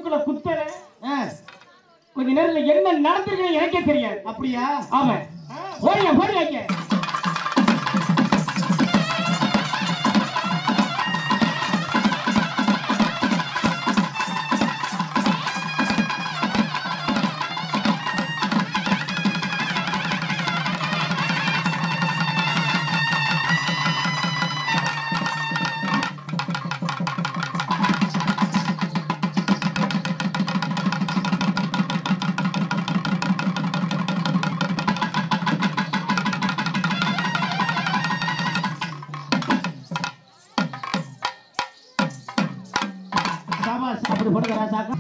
மூக்குல குத்தற கொஞ்ச நேரத்துல என்ன நடந்திருக்குன்னு எனக்கே தெரியாது. அப்படியா? ஆமா. போறியா போறியா? அப்படி போடுங்க ராசாக்கா.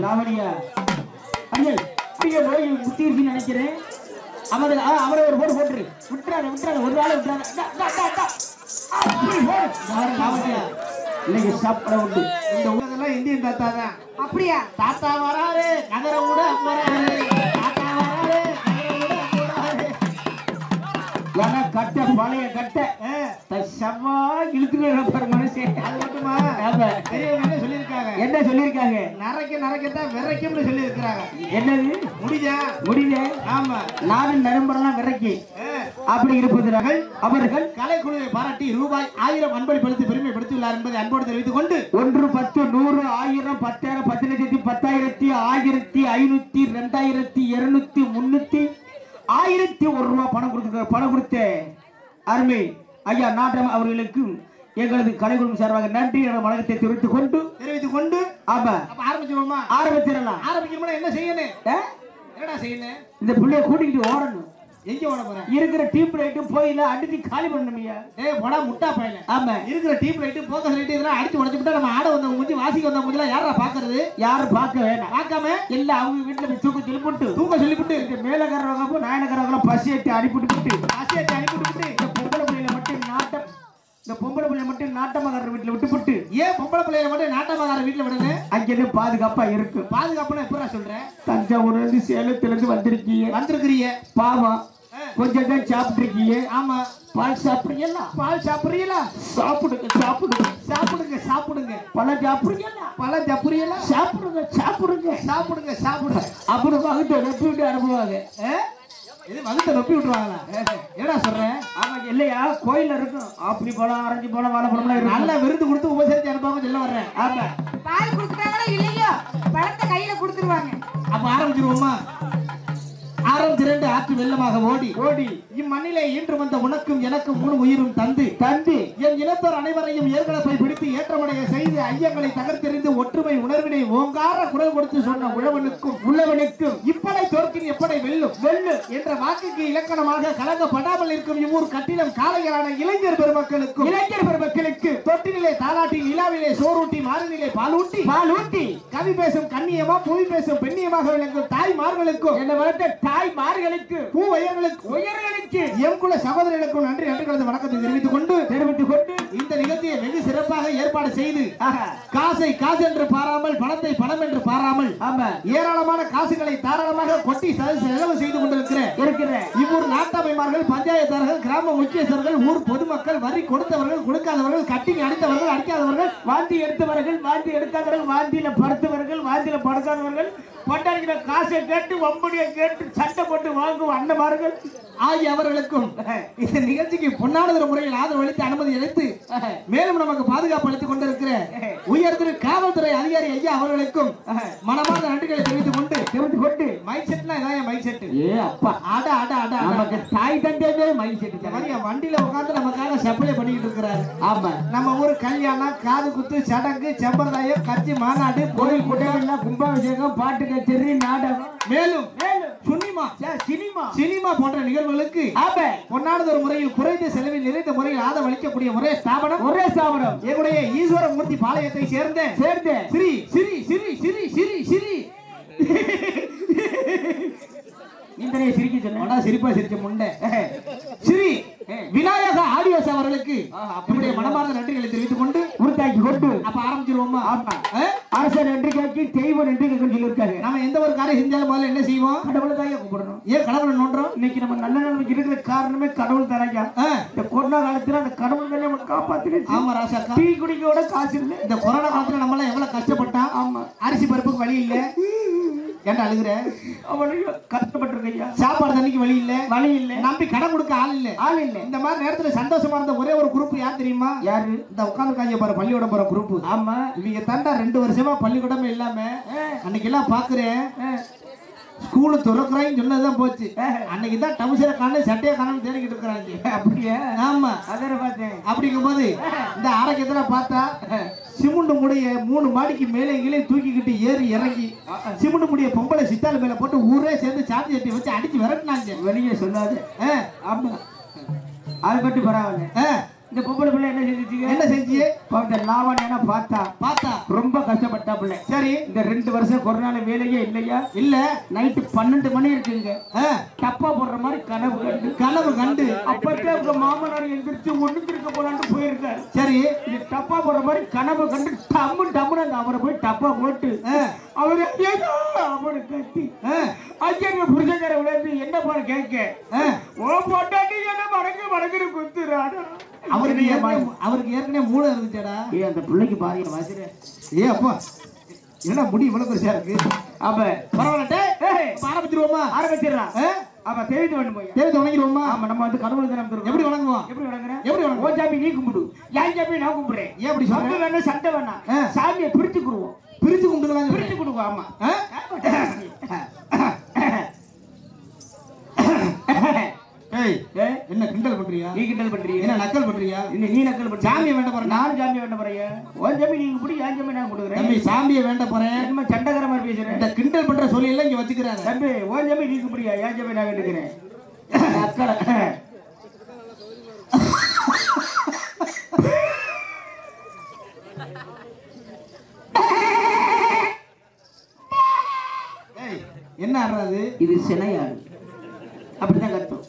லாவணியா ஐயா ஐயா நோய் முத்திருச்சுன்னு நினைக்கிறேன். அவரை ஒரு போட்டு போட்டுரு. விட்டுறாத ஒரு நாள் விட்டுறாத. இன்னைக்கு சாப்பிட உண்டு. இந்த ஊரெல்லாம் இந்தியன் தாத்தா தான். அப்படியா? தாத்தா வராரு நகர கூட வராரு. தாத்தா வராரு கட்ட பழைய கட்ட செவ்வா இழுத்துக்கிற மனுஷன். அது மட்டுமா என்ன சொல்லியிருக்காங்க? என்ன சொல்லியிருக்காங்க? நரைக்கத்தான் விரைக்கும்னு சொல்லி இருக்கிறாங்க. என்னது? முடிஞ்ச ஆமா நாவின் நரம்பெல்லாம் விரைக்கி அப்படி இருப்பவர்கள் அவர்கள் கலைக்குழுவை பாராட்டி ரூபாய் 1000 அன்பளிப்படுத்தி பெருமைப்படுத்தியுள்ளார் என்பதை அன்போடு தெரிவித்துக் கொண்டு 1 10 100 1000 10,000 10 லட்சத்தி 10,000 1500 2200 300 1001 ரூபாய் பணம் கொடுத்த அருமை ஐயா நாட்டம் அவர்களுக்கு எங்களது கலைக்குழு சார்பாக நன்றி என வணக்கத்தை தெரிவித்துக் கொண்டு ஆமா ஆரம்பிச்சிடலாம். ஆரம்பிக்கணும். என்ன செய்யணும்? என்னடா செய்யணும்? இந்த பிள்ளைய கூட்டிக்கிட்டு ஓடணும். எங்க ஓட போற? இருக்கிற டீப் லைட்டும் போயில அடிச்சு காலி பண்ணணும்யா. போடா முட்டா பையல. ஆமா இருக்கிற டீப் லைட்டும் போக்கஸ் லைட் இதெல்லாம் அடிச்சு உடைச்சு விட்டா நம்ம ஆட வந்த மூஞ்சி வாசிக்க வந்த மூஞ்சில யாரா பாக்குறது? யாரும் பார்க்க வேண்டாம். பார்க்காம இல்ல அவங்க வீட்டுல போய் தூக்க சொல்லிவிட்டு இந்த மேலக்காரவங்க நாயனக்காரவங்க பசி ஏற்றி அனுப்பிட்டு இந்த பொம்பளை பிள்ளை மட்டும் நாட்டமாகார வீட்டுல விட்டுப்புட்டு ஏன் பொம்பளை பிள்ளைய மட்டும் நாட்டமாகார வீட்டுல விடுங்க? அங்கே பாதுகாப்பா இருக்கு. பாதுகாப்புனா எப்படா சொல்றேன்? தஞ்சாவூர்ல இருந்து சேலத்துல இருந்து வந்திருக்கிறீங்க பாவம் கொஞ்சம் தான் சாப்பிட்டுருக்கீங்க. ஆமா பால் சாப்பிடுறீங்களா? சாப்பிடுங்க. பழம் சாப்பிடுறீங்களா? சாப்பிடுங்க. அப்புறம் வகுத்த நொப்பி விட்டு அனுப்புவாங்க. வகுத்த நொப்பி விட்டுருவாங்களா? என்னடா சொல்றேன்? ஆமா இல்லையா கோயில்ல இருக்கும் அப்படி பழம் ஆரஞ்சு பழம் வாழைப்பழம்லாம் இருக்கும். நல்லா விருந்து கொடுத்து உபசரிச்சு அனுப்பாங்க சொல்ல வர்றேன். ஆமா பால் கொடுத்துட்டாங்களா இல்லையோ பழத்தை கையில கொடுத்துருவாங்க. அப்ப ஆரம்பிச்சிருவோமா? ஆரம்பிச்சிரண்டு ஆற்று வெள்ளமாக ஓடி இம்மண்ணிலே ஈன்று வந்த உனக்கும் எனக்கும் 3 உயிரும் தந்து என் இனத்தோர் அனைவரையும் ஏற்களப்பை பிடித்து ஏற்றமடைய செய்து ஐயங்களை தகர்த்தெறிந்து ஒற்றுமை உணர்வினை ஓங்கார குரல் கொடுத்து சொன்ன உள்ளவனுக்கும் இப்படை தோற்கின் எப்படை வெல்லும் என்ற வாக்குக்கு இலக்கணமாக கலங்கப்படாமல் இருக்கும் இவ்வூர் கட்டிடம் காலைகளான இளைஞர் பெருமக்களுக்கு தொட்டிலே தாலாட்டி நிலாவிலே சோறூட்டி மாறினிலே பாலூட்டி கவி பேசும் கண்ணியமா புவி பேசும் பெண்ணியமாக விளங்கும் தாய்மார்களுக்கும் என்ன வளர்த்த தாய்மார்களுக்கு உயர்களுக்கு எம் குல சகோதரர்களுக்கும் நன்றி கலந்த வணக்கத்தை தெரிவித்துக் கொண்டு இந்த நிகழ்ச்சியை வெகு சிறப்பாக ஏற்பாடு செய்து காசை காசு என்று பாராமல் பணத்தை பணம் என்று பாராமல் ஏராளமான காசுகளை தாராளமாக கொட்டி செலவு செய்து கொண்டிருக்கிற இவ்வூர் நாட்டாமைமார்கள் பஞ்சாயத்தார்கள் கிராம முக்கியஸ்தர்கள் ஊர் பொதுமக்கள் வரி கொடுத்தவர்கள் கொடுக்காதவர்கள் கட்டிங் அடித்தவர்கள் அடிக்காதவர்கள் வாந்தி எடுத்தவர்கள் வாந்தி எடுக்காதவர்கள் வாந்தியில படுத்தவர்கள் வாந்தியில படுக்காதவர்கள் பொண்டாடிக்கிற காசை கேட்டு வம்படியை கேட்டு சட்டை போட்டு வாங்கும் அண்ணமார்கள் ஆகிய அவர்களுக்கும் இந்த நிகழ்ச்சிக்கு பொன்னானதொரு முறையில் ஆதரவு அளித்து அனுமதி அளித்து மேலும் நமக்கு பாதுகாப்பு அளித்துக் கொண்டிருக்கிற உயர் திரு காவல்துறை அதிகாரி ஐயா அவர்களுக்கும் மனமான நன்றிகளை தெரிவித்துக் கொண்டு மைக் செட்னா இதான் மைக் செட். அப்பா ஆட நமக்கு தாய் தந்தையே மைக் செட் வண்டியில உட்காந்து நமக்காக சப்ளை பண்ணிக்கிட்டு இருக்கிறாரு. ஆமா நம்ம ஊர் கல்யாணம் காது குத்து சடங்கு சம்பிரதாயம் கட்சி மாநாடு கோயில் குட்டைகள் கும்பாபிஷேகம் பாட்டு கச்சேரி நாடகம் மேலும் சினிமா போன்ற நிகழ்வுகளுக்கு பொன்னானதொரு முறையில் குறைந்த செலவில் நிறைந்த முறையில் ஆதரவு அளிக்கக்கூடிய ஒரே ஸ்தாபனம் எங்களுடைய ஈஸ்வரமூர்த்தி பாளையத்தை சேர்ந்த சிரிப்பா சிரிச்ச முண்டை ஸ்ரீ விநாயக ஆடியோஸ் அவர்களுக்கு நம்முடைய மனமார்ந்த நன்றிகளை தெரிவித்துக் கொண்டு உருத்தாக்கி கொண்டு அப்ப ஆரம்பிச்சிருவோமா? அரசர் நன்றி கேட்கி தெய்வம் நன்றி கேட்க சொல்லியிருக்காரு. நம்ம எந்த ஒரு காரியம் செஞ்சாலும் முதல்ல என்ன செய்வோம்? கடவுளை தாங்க கூப்பிடணும். ஏன் கடவுளை நோன்றோம்? இன்னைக்கு நம்ம நல்ல நிலைமைக்கு இருக்கிற காரணமே கடவுள் தானே. இந்த கொரோனா காலத்துல அந்த கடவுள் தானே நம்ம காப்பாத்திருச்சு. ஆமா ராசா டீ குடிக்கோட காசு இல்லை. இந்த கொரோனா காலத்துல நம்ம எல்லாம் எவ்வளவு கஷ்டப்பட்டா. ஆமா அரிசி பருப்புக்கு வழி இல்ல. ஏன்டா அழுகுற? அவனுக்கு கஷ்டப்பட்டிருக்கையா. சாப்பாடு தண்ணிக்கு வழி இல்ல. நம்பி கடன் கொடுக்க ஆள் இல்ல. இந்த மாதிரி நேரத்துல சந்தோஷமா இருந்த ஒரே ஒரு குரூப் யார் தெரியுமா? யாரு? இந்த உட்கார்ந்துருக்காங்க பாரு பள்ளிக்கூடம் போற குரூப். ஆமா இவங்க தாண்டா 2 வருஷமா பள்ளிக்கூடமே இல்லாம அன்னைக்கு எல்லாம் பாக்குறேன். ஸ்கூலு துறக்குறான்னு சொன்னதுதான் போச்சு. அன்னைக்கு தான் டவுசரை காண சட்டையை காணு தேடிக்கிட்டு இருக்கிறாங்க. அப்படியே ஆமா அதான பார்த்தேன். அப்படிங்கும் போது இந்த ஆரோக்கியத்துல பார்த்தா சிமுண்டு முடிய 3 மாடிக்கு மேலே கீழே தூக்கிக்கிட்டு ஏறி இறங்கி சிமுண்டு முடிய பொம்பளை சித்தாள் மேல போட்டு ஊரே சேர்ந்து சாத்தி சட்டி வச்சு அடிச்சு விரட்டினாங்க. வெளியே சொல்லாது. ஆமா அது பற்றி பரவாயில்ல. இந்த பொம்பளை பிள்ளை என்ன செஞ்சுச்சு? என்ன செஞ்சு? இந்த லாவண்யா பார்த்தா ரொம்ப கஷ்டப்பட்டா பிள்ளை. சரி, இந்த 2 வருஷம் கொரோனால வேலையே இல்லையா? இல்ல. நைட்டு 12 மணி இருக்குங்க. டப்பா போடுற மாதிரி கனவு கண்டு அப்பத்தே உங்க மாமனார் எந்திரிச்சு ஒண்ணுக்கு போலான்னு போயிருக்காரு. சரி, இந்த டப்பா போடுற மாதிரி கனவு கண்டு டம்முன்னு அந்த அவரை போய் டப்பா போட்டு அவரு அவரு கத்தி அஞ்சு புருஷக்கார விளையாண்டு என்ன பண்ண கேட்க ஓ போட்டாட்டி என்ன மடங்கு குத்துறாரு. அவருக்கு ஏற்கனவே மூளை இருந்துச்சாடா. அந்த பிள்ளைக்கு பாருங்க வாசிற அப்பா என்ன முடி இவ்வளவு பெருசா இருக்கு. அப்ப பரவாயில்ல ஆரம்பிச்சிருவோமா? ஆரம்பிச்சிடலாம். அப்ப தேய்த்து வேணும் போய் தேய்த்து வணங்கிடுவோமா? ஆமா, நம்ம வந்து கடவுள் தான் நம்புறோம். எப்படி வணங்குவோம்? எப்படி வணங்குறேன்? ஓ சாமி நீ கும்பிடு, என் சாமி நான் கும்பிடுறேன். ஏன் அப்படி சொல்ல? வேணா சண்டை வேணாம், சாமியை பிரிச்சுக்குருவோம். பிரிச்சு கும்பிடுவாங்க, பிரிச்சு கொடுவோம். ஆமா. என்ன கிண்டல் பண்றியா? நீ கிண்டல் பண்றியா? என்ன நக்கல் பண்றியா? இல்ல நீ நக்கல் பண்ற. சாமியை வேண்ட போறேன். நானும் சாமியை வேண்ட போறேன். உன் சாமி நீங்க குடி, என் சாமி நான் குடுக்குறேன். தம்பி சாமியை வேண்ட போறேன். நம்ம சண்டகர மாதிரி பேசுறேன். இந்த கிண்டல் பண்ற சொல்லி எல்லாம் இங்க வச்சுக்கிறாங்க. தம்பி உன் சாமி நீ குடியா, என் சாமி நான் வேண்டுக்கிறேன். நக்கல என்ன ஆடுறது? இது சினையாடு. அப்படிதான் கத்தும்.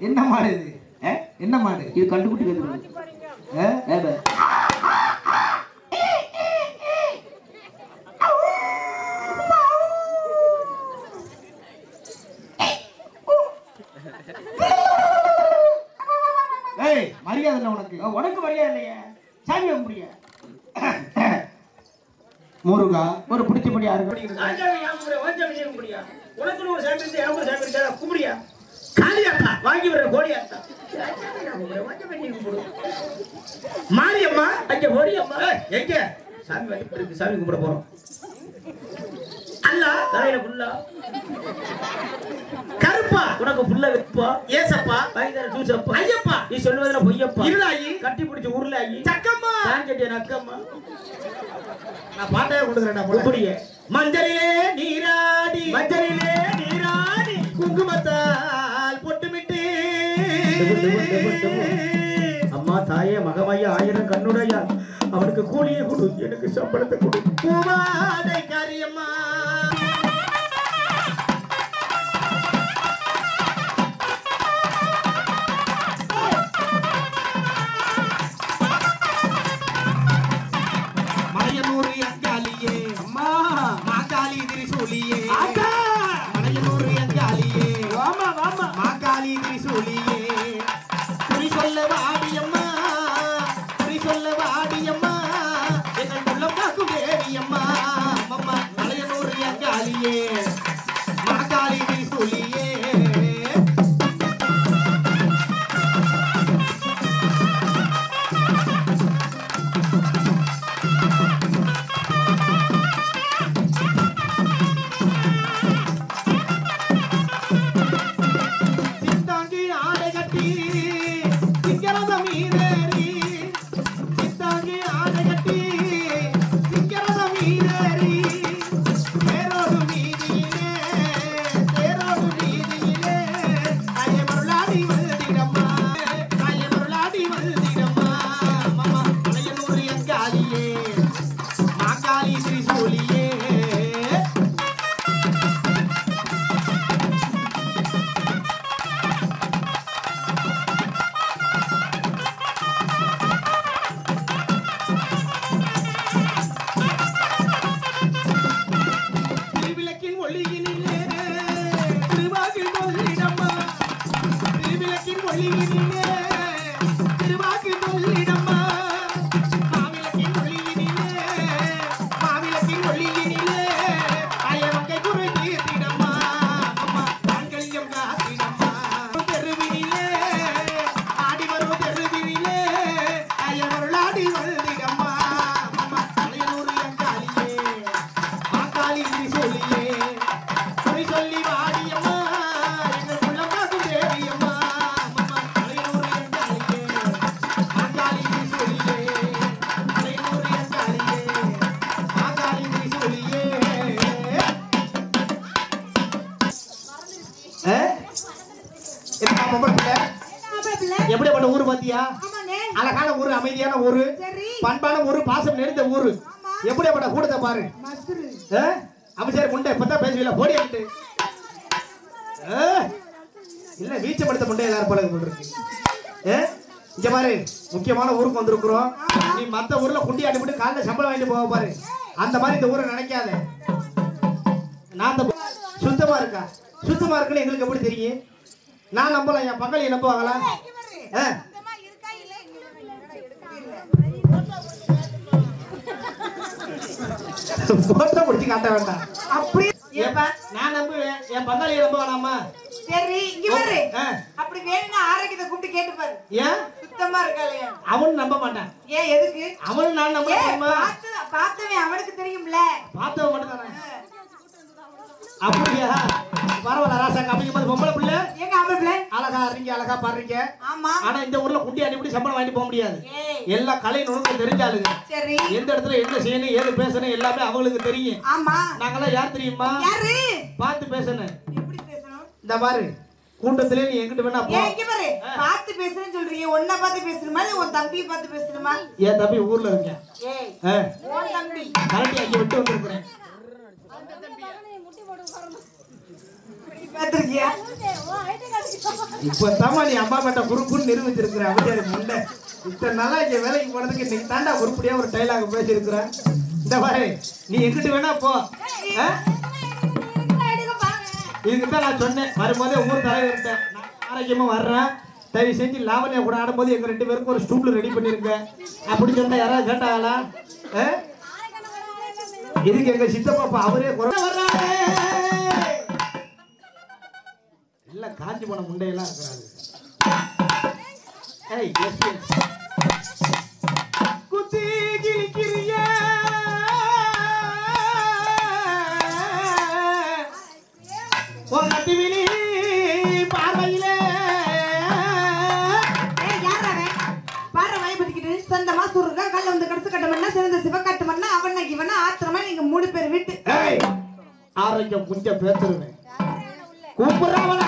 என்ன மாடு இது? என்ன மாடு இது? கண்டுபிடி கத்துறது. மரியாதை இல்லை உனக்கு. உனக்கு மரியாதை இல்லையா? சாமி கும்பிடிய முருகா ஒரு பிடிச்சபடி யாருக்கு உனக்கு ஒரு சாமி இருந்து எனக்கு சாமி இருந்தா கும்பிடியா? காளியாத்தா வாங்கி வர கோடியாத்தா மாரியம்மா அங்க ஓடியம்மா எங்க சாமி வாங்கி சாமி கும்பிட போறோம். அல்லா தலையில புல்லா கருப்பா உனக்கு புல்ல வைப்பா. ஏசப்பா வாங்கி தர ஜூசப்பா. ஐயப்பா நீ சொல்லுவதுல பொய்யப்பா. இருளாயி கட்டி பிடிச்சு உருளாயி சக்கம்மா சாஞ்சட்டிய நக்கம்மா. நான் பாட்டையே கொடுக்குறேன்டா புடியே. மஞ்சளிலே நீராடி குங்குமத்தால் பொட்டுமிட்டு அம்மா தாயே மகமாய 1000 கண்ணுடையா அவனுக்கு கூலியை கொடு, எனக்கு சம்பளத்தை கொடு. பூமாதை காரியம்மா மலையனூர் அங்காளியே அம்மா மாகாளி திரிசூலியே மலையனூர் அங்காளியே வாமா வாமா மாகாளி திரிசூலியே குறி சொல்ல வாடியம்மா எங்கள் உள்ளம் காக்கும் தேவியம்மா அம்மா மலையனூர் அங்காளியே மாகாளி திரிசூலியே. பொம்பளை எப்படிப்பட்ட ஊரு பாத்தியா? அழகான ஊரு, அமைதியான ஊரு, பண்பான ஊரு, பாசம் நிறைந்த ஊரு. எப்படிப்பட்ட கூட்டத்தை பாரு. அமைச்சர் முண்டை இப்பதான் பேசுவீங்களா? போடி ஆகிட்டு இல்ல வீச்ச படுத்த முண்டை எல்லாரும் போல இருக்கு. இங்க பாரு, முக்கியமான ஊருக்கு வந்திருக்கிறோம். நீ மத்த ஊர்ல குண்டி அடிபட்டு காலைல சம்பளம் வாங்கிட்டு போக பாரு. அந்த மாதிரி இந்த ஊரை நினைக்காத. நான் சுத்தமா இருக்கா? சுத்தமா இருக்குன்னு எங்களுக்கு எப்படி தெரியும்? நான் நம்பலாம், என் பங்காளியை நம்புவாங்களா? போட்டோ முடிச்சு காட்ட வேண்டாம். அப்படி நான் நம்புவேன், என் பங்காளியை நம்ப வேணாமா? சரி, இங்க பாரு. அப்படி வேணும்னா ஆரோக்கியத்தை கூப்பிட்டு கேட்டு பாரு. ஏன் சுத்தமா இருக்காளே? அவன் நம்ப மாட்டான். ஏன் எதுக்கு? அவன் நான் நம்ப மாட்டேன். பார்த்தவன் அவனுக்கு தெரியும்ல. பார்த்தவன் மட்டும் தானே. அப்படியா? பரவாயில்ல ராசா, அப்படிங்கும்போது பொம்பளை பிள்ளை எங்க ஆம்பளை பிள்ளை அழகா இருக்கீங்க, அழகா பாடுறீங்க. ஆமா. ஆனா இந்த ஊர்ல குண்டி அடிப்படி சம்பளம் வாங்கிட்டு போக முடியாது. எல்லா கலை நுணுக்கம் தெரிஞ்சாலுங்க. சரி. எந்த இடத்துல என்ன செய்யணும், ஏது பேசணும் எல்லாமே அவங்களுக்கு தெரியும். ஆமா. நாங்கெல்லாம் யார் தெரியுமா? யாரு? பார்த்து பேசணும். எப்படி பேசணும்? இந்த பாரு, கூட்டத்திலே நீ எங்கிட்ட வேணா போ. இங்க பாரு, பார்த்து பேசணும்னு சொல்றீங்க. ஒண்ணா பார்த்து பேசணுமா இல்ல உன் தம்பியை பார்த்து பேசணுமா? என் தம்பி ஊர்ல இருக்கேன். உன் தம்பி கரண்டி அங்க விட்டு வந்திருக்கிறேன். இப்ப தாமா நீ அம்மா கிட்ட குறுக்குன்னு நிரூபிச்சிருக்கிற. அமைச்சர் முண்டை இத்தனை நாளா இங்க வேலைக்கு போனதுக்கு இன்னைக்கு தாண்டா உருப்படியா ஒரு டைலாக் பேசியிருக்கிறேன். இந்த பாரு, நீ எங்கிட்ட வேணா போ. இதுக்குதான் நான் சொன்னேன் வரும்போதே ஊர் தலைவர்கிட்ட, நான் ஆரோக்கியமா வர்றேன், தயவு செஞ்சு லாவண்யா கூட ஆடும்போது எங்க 2 பேருக்கும் ஒரு ஸ்டூப்ல ரெடி பண்ணிருங்க அப்படின்னு சொன்னா யாராவது கேட்டாங்களா? இதுக்கு எங்க சித்தப்பா அவரே வர்றாரு. இல்ல காஞ்சி போன முண்டையெல்லாம் இருக்கிறாங்க. குத்தி கிழிக்கிறிய டிவிலி பார்வையிலே பாரு வாய் பத்திக்கிட்டு சொந்தமா சுருக்கா கல்ல வந்து கடுத்து கட்ட மண்ணா சிறந்த சிவக்காட்டு மண்ணா அவன இவனா ஆத்திரமா நீங்க 3 பேர் விட்டு ஆரோக்கியம் கொஞ்சம் பேசுறேன் கூப்பிடுறாவல.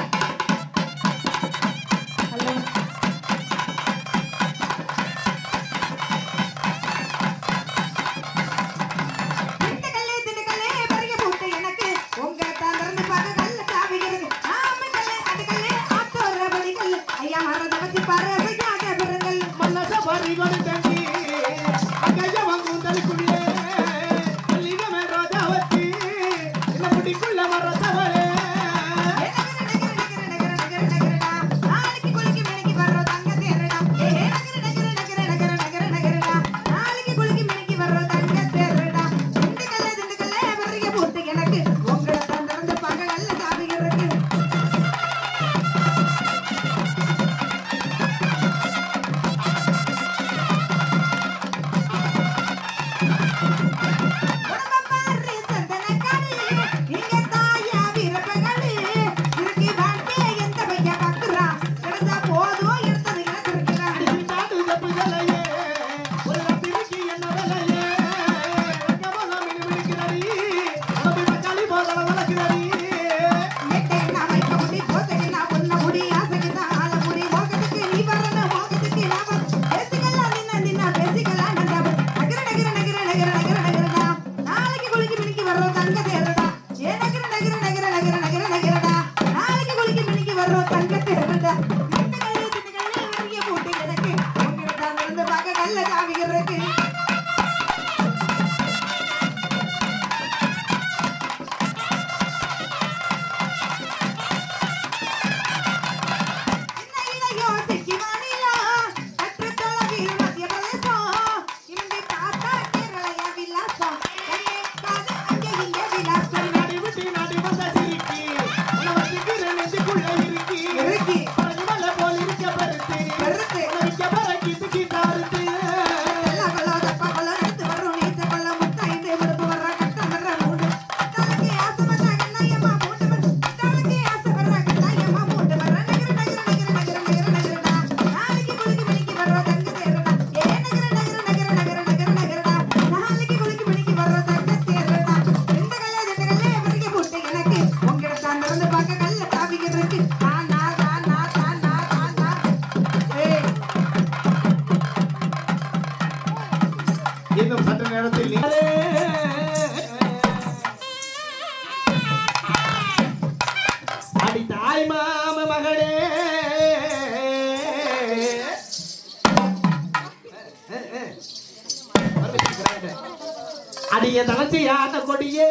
அடிய தளர்ச்சியான கொடியே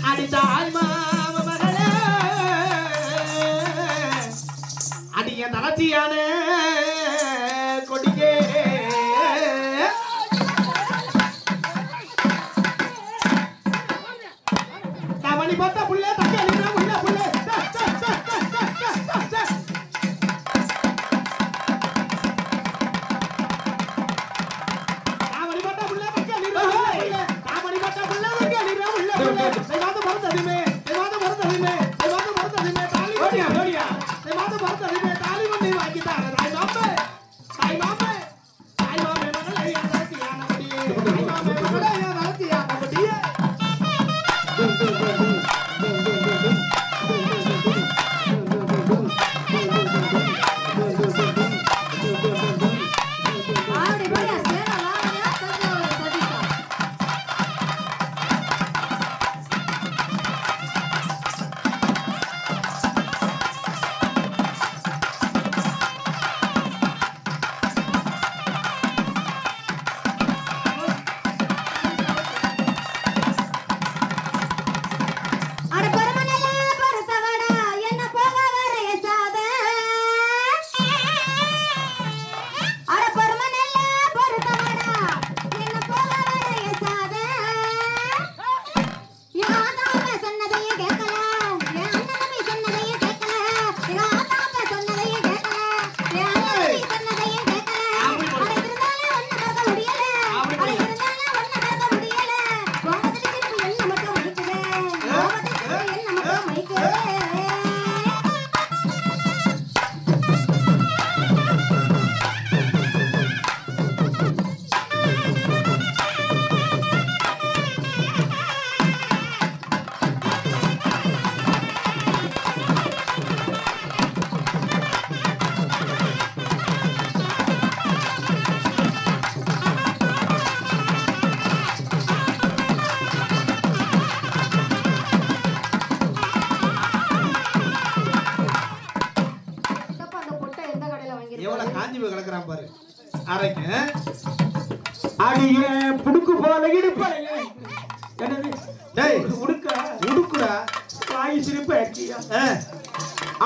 அடித்தாய் மாம மகளே அடிய தளர்ச்சியான கொடியே மணி பார்த்தா புள்ள தக்க அடிக்கிற புள்ள புள்ள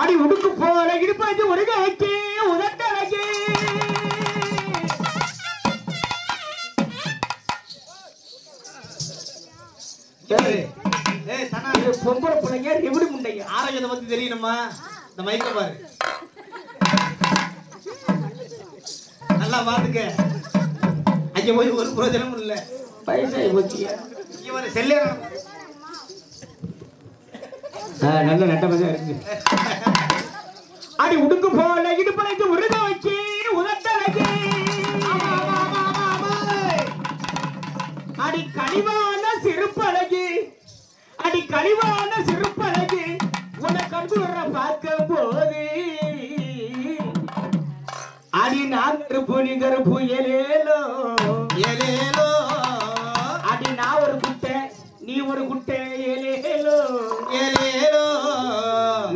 அடி உடுக்கு போல இடுப்பாச்சு ஒரு கைக்கு உதட்டலைக்கு பொம்பளை பிள்ளைங்க எப்படி முண்டைங்க ஆரோக்கியத்தை பத்தி தெரியணுமா இந்த மைக்க பாரு நல்லா பாத்துக்க அங்க போய் ஒரு பிரயோஜனமும் இல்ல பைசாய் போச்சியா இவன் செல்லேறான் நல்ல நட்டமாக இருக்கு அடி உடுக்கு போல இடுப்பலைக்கு உருக வச்சு உதட்டலைக்கு அடி கழிவான சிறுப்பழகி அடி கழிவான சிறுப்பழகி உன கண்டு வர பார்க்க போது அடி நான் கருப்பு நீ கருப்பு ஏலேலோ ஏலேலோ அடி நான் ஒரு குட்டை நீ ஒரு குட்டை ஏலேலோ ஏலேலோ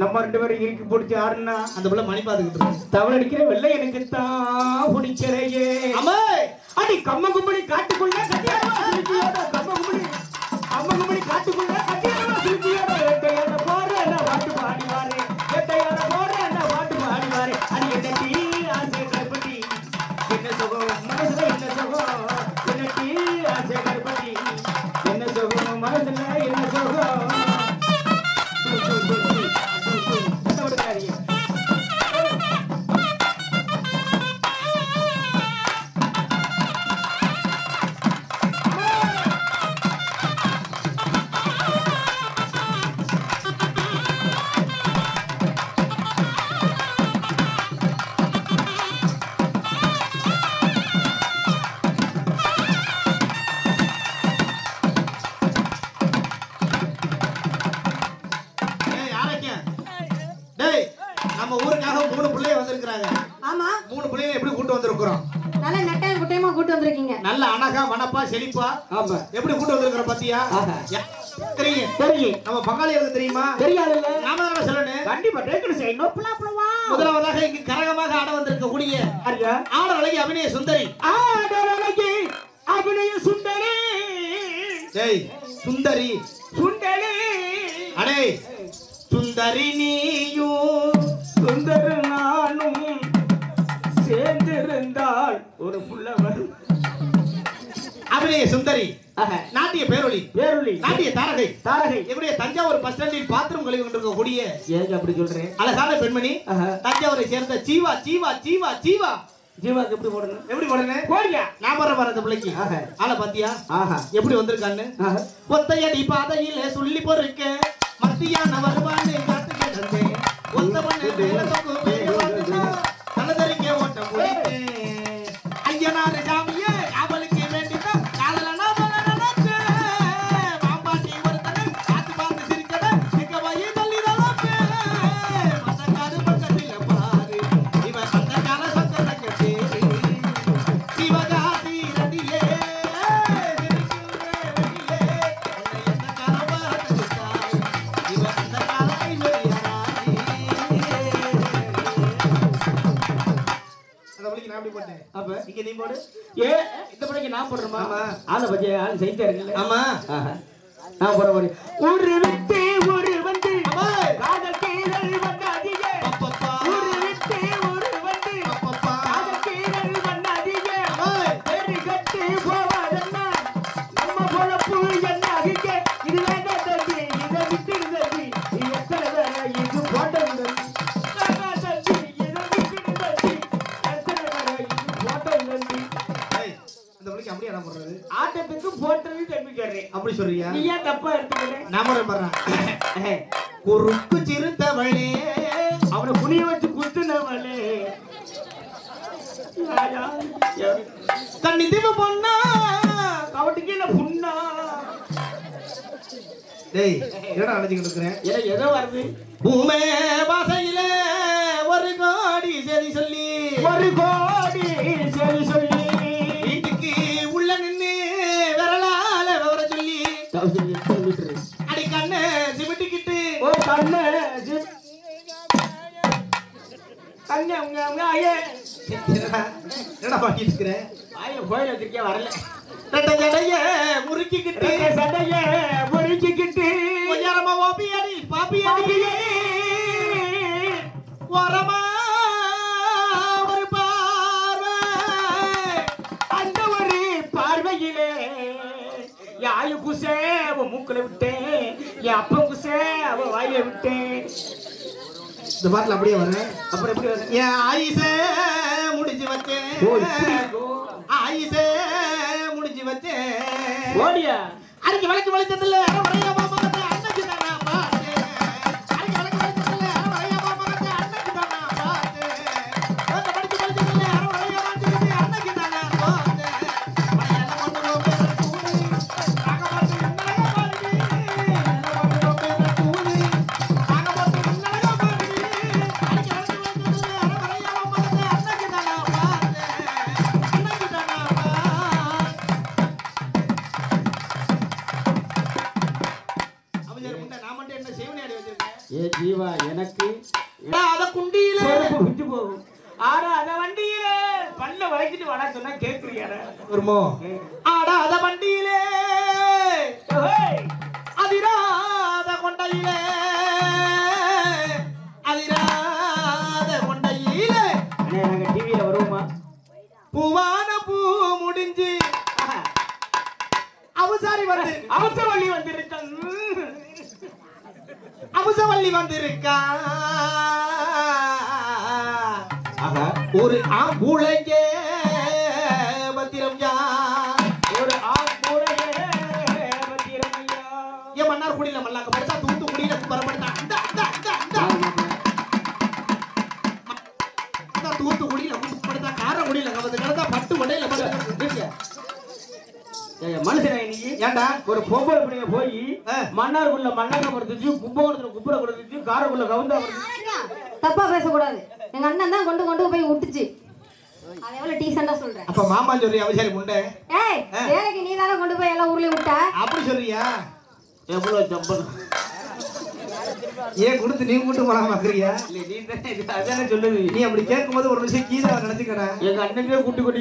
நம்ம ரெண்டு பேரும் இறுக்கி பிடிச்சி ஆடுனா அந்த பிள்ளை மணி பாத்துக்கிட்டு தவறு அடிக்கிற வெள்ளை எனக்கு தான் பிடிக்கிறையே அம்மா அடி கம்ம கும்படி காட்டுக்குள்ள கட்டியாரமா சிரிச்சியோட கம்ம கும்படி காட்டுக்குள்ள கட்டியாரமா சிரிச்சியோட வேட்டையாட போற என்ன பாட்டு பாடி வாரே வேட்டையாட போற என்ன பாட்டு பாடி வாரே அடி என்ன டீ ஆசை கருப்பட்டி என்ன சுகம் மனசுல என்ன சுகம் என்ன டீ ஆசை கருப்பட்டி என்ன சுகம் மனசுல என்ன சுகம் நல்ல அழகா வனப்பா செழிப்பா எப்படி கூட்டு வந்திருக்கிற பாத்தியா தெரியும் தெரியும் நம்ம பங்காளிகளுக்கு தெரியுமா தெரியாது நாம தான் சொல்லணும் கண்டிப்பா டேக்கன் செய்யணும் முதலாவதாக இங்கு கரகமாக ஆட வந்திருக்க கூடிய ஆடல் அழகி அபிநய சுந்தரி அபிநய சுந்தரி டேய் சுந்தரி சுந்தரி அடே சுந்தரி நீயும் சுந்தர நானும் சேர்ந்திருந்தால் ஒரு புள்ள வரும். அபிநய சுந்தரி நாட்டிய பேரொளி நாட்டிய தாரகை எப்படியே தஞ்சாவூர் பஸ் ஸ்டாண்டில் பாத்திரம் கழுவி கொண்டிருக்கக்கூடிய ஏங்க அப்படி சொல்றேன் அழகான பெண்மணி தஞ்சாவூரை சேர்ந்த ஜீவா ஜீவா ஜீவா ஜீவா ஜீவாக்கு எப்படி போடணும்? எப்படி போடுறேன் போடுங்க. நான் போற அந்த பிள்ளைக்கு ஆளை பாத்தியா எப்படி வந்திருக்கான்னு ஒத்தையடி பாதையில சொல்லி பொறுக்க மத்தியான வருவான்னு காத்து கிடந்தேன் ஒத்த பண்ண தனதறிக்க ஓட்ட முடித்தேன் ஐயனாரு சாமியே அவளுக்கு வேண்டிதான் காதல மாம்பாட்டி ஒருத்தனை பார்த்து பார்த்து சிரிச்சத எங்க வயி தள்ளிதான் மத்தக்காரு பக்கத்தில பாரு இவன் அந்த கால சக்கரக்க பேரு சிவகாசி ரதியே எந்த கால பார்த்துட்டாய் இவன் அந்த கால கைவரியாராய் நான் அப்படி போட்டேன் அப்ப இங்க நீ போடு ஏ இந்த படைக்கு நான் போடுறேமா? ஆமா. ஆளை பத்தி ஆள் செய்தே இருக்குல்ல. ஆமா நான் போற மாதிரி ஒரு விட்டு ஒரு வந்து அம்மா காதல் கீழல் வந்தாதியே அப்பப்பா ஒரு விட்டு ஒரு வந்து அப்பப்பா காதல் கீழல் வந்தாதியே அம்மா பேரு கட்டி போவாதன்னா நம்ம பொழப்பு என்ன அகிக்க இது வேண்டாம் தம்பி இதை விட்டு தம்பி இது எத்தனை வேலை இது போட்டது தம்பி ஆட்டத்துக்கு போட்டது தெரிவிக்கிறேன். அப்படி சொல்றியா? நீ ஏன் தப்பா எடுத்துக்கிறேன்? நாம பண்றேன் குறுக்கு சிறுத்தவளே அவனை புனிய வச்சு குத்துனவளே கண்ணி தீப பொண்ணா கவட்டுக்கு என்ன புண்ணா? டேய் என்னடா அழைச்சிக்கிட்டு இருக்கிறேன்? ஏதோ வருது. பூமே வாசையில ஒரு கோடி சரி சொல்லி ஒரு கோடி சரி சொல்லி வீட்டுக்கு உள்ள நின்னு விரலால விவர சொல்லி அடி கண்ணு சிமிட்டிக்கிட்டு ஓ கண்ணு கண்ணு அவங்க ஐயே என்னடா பாக்கிட்டு இருக்கிறேன்? ஆய கோயில் வச்சிருக்கே வரல. ரெட்ட ஜடைய முறுக்கிக்கிட்டு சண்டைய முறுக்கிக்கிட்டு ஒய்யாரமா ஓபியடி பாப்பியடி ஓரமா ஒரு பார்வை அந்த ஒரு பார்வையிலே யாழு குசே அவன் மூக்குல விட்டேன், என் அப்பன் குசே அவன் வாயில விட்டேன். இந்த பாட்டில் அப்படியே வரேன். அப்புறம் எப்படி வர? என் ஆயுசே முடிஞ்சு வச்சேன் ஆயுசே முடிஞ்சு வச்சேன் ஓடியா அன்னைக்கு விளக்கு வெளிச்சத்துல அரையா பாப்பாங்க அன்னைக்கு தான் நான் பார்த்தேன் அன்னைக்கு விளக்கு வெளிச்சத்துல அரையா பாப்பாங்க அன்னைக்கு தான் நான் பார்த்தேன் அந்த படிச்சு வெளிச்சத்துல அரையா பாப்பாங்க அன்னைக்கு தான் நான் பார்த்தேன் மலையாள மண்ணோ பேர தூணி நாங்க பார்த்து என்னங்க பாருங்க மண்ணோ பேர தூணி நாங்க பார்த்து என்னங்க பாருங்க அன்னைக்கு விளக்கு வெளிச்சத்துல அரையா பாப்பாங்க அன்னைக்கு தான் நான் பார்த்தேன் அன்னைக்கு தான் நான் ஏ ஜீவா எனக்கு அத குண்டியில விட்டு போகும். ஆனா அத வண்டியில பல்ல வளைச்சிட்டு வர சொன்னா கேக்குறியாடா? வருமோ ஆடாத வண்டியிலே அதிராத கொண்டையிலே அதிராத கொண்டையிலே நாங்க டிவியில வருவோமா? பூவான பூ முடிஞ்சு அவசாரி வந்து அவசவள்ளி வந்திருக்கான். அவசவள்ளி வந்திருக்கா ஒரு ஆம்புளையே பத்திரம் யா ஒரு ஆம்பூரையே பத்திரமையா. ஏன் மன்னார் குடியில மல்லாக்க படுத்தா தூத்து குடியில பரப்படுத்தா தூத்து குடியில படுத்தா கார குடியில கவந்து கிடந்தா பட்டு உடையில படுத்தா மனுஷனா நீ ஏண்டா ஒரு பொம்பளை பிள்ளைங்க போய் மன்னாருக்குள்ள மண்ணாங்க படுத்துச்சு, கும்பகோணத்துல குப்புற கொடுத்துச்சு, காரக்குள்ள கவுந்தா படுத்துச்சு. தப்பா பேசக்கூடாது. எங்க அண்ணன் தான் கொண்டு போய் விட்டுச்சு. அது எவ்வளவு டீசெண்டா சொல்றேன். அப்ப மாமா சொல்றியா அவசாரி முண்டை? ஏய் வேலைக்கு நீ தானே கொண்டு போய் எல்லாம் ஊர்ல விட்ட. அப்படி சொல்றியா? எவ்வளவு சம்பளம்? ஏன் கொடுத்து நீ கூட்டு போலாம் பாக்குறியா? அதானே சொல்லுது. நீ அப்படி கேட்கும்போது ஒரு விஷயம் கீழே நினைச்சுக்கடா. எங்க அண்ணனே கூட்டி விடுது.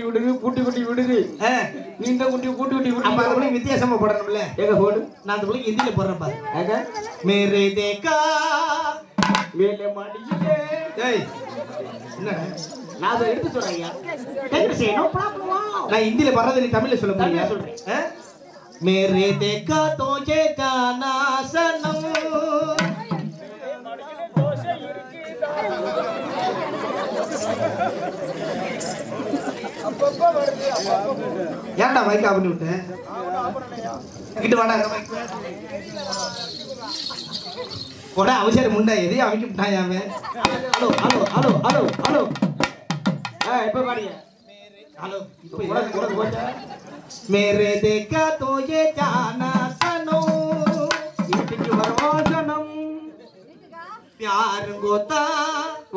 நீ இந்த கூட்டி விடுது. அப்ப அது வித்தியாசமா போடணும்ல. எங்க போடு. நான் அந்த பிள்ளைக்கு ஹிந்தியில போடுறேன் பாரு. மேரே தேக்கா மேலே மாடியே. ஏய் என்ன நான் அதை எடுத்து சொல்றேன். நான் ஹிந்தியில வர்றது நீ தமிழ்ல சொல்ல போறியா? சொல்றேன். मेरे देखा तुझे जाना सनम ஏன்டா மைக் ஆஃப் பண்ணி விட்டேன்? கிட்ட வாடா. போடா அவசர முண்டா எதையும் அமைக்க விட்டாயாமே. Hello hello hello hello hello. இப்ப பாடிய. ஹலோ இப்போ मेरे देखा तुझे जाना सनम வீட்டுக்கு வருவாசனம் प्यार गोता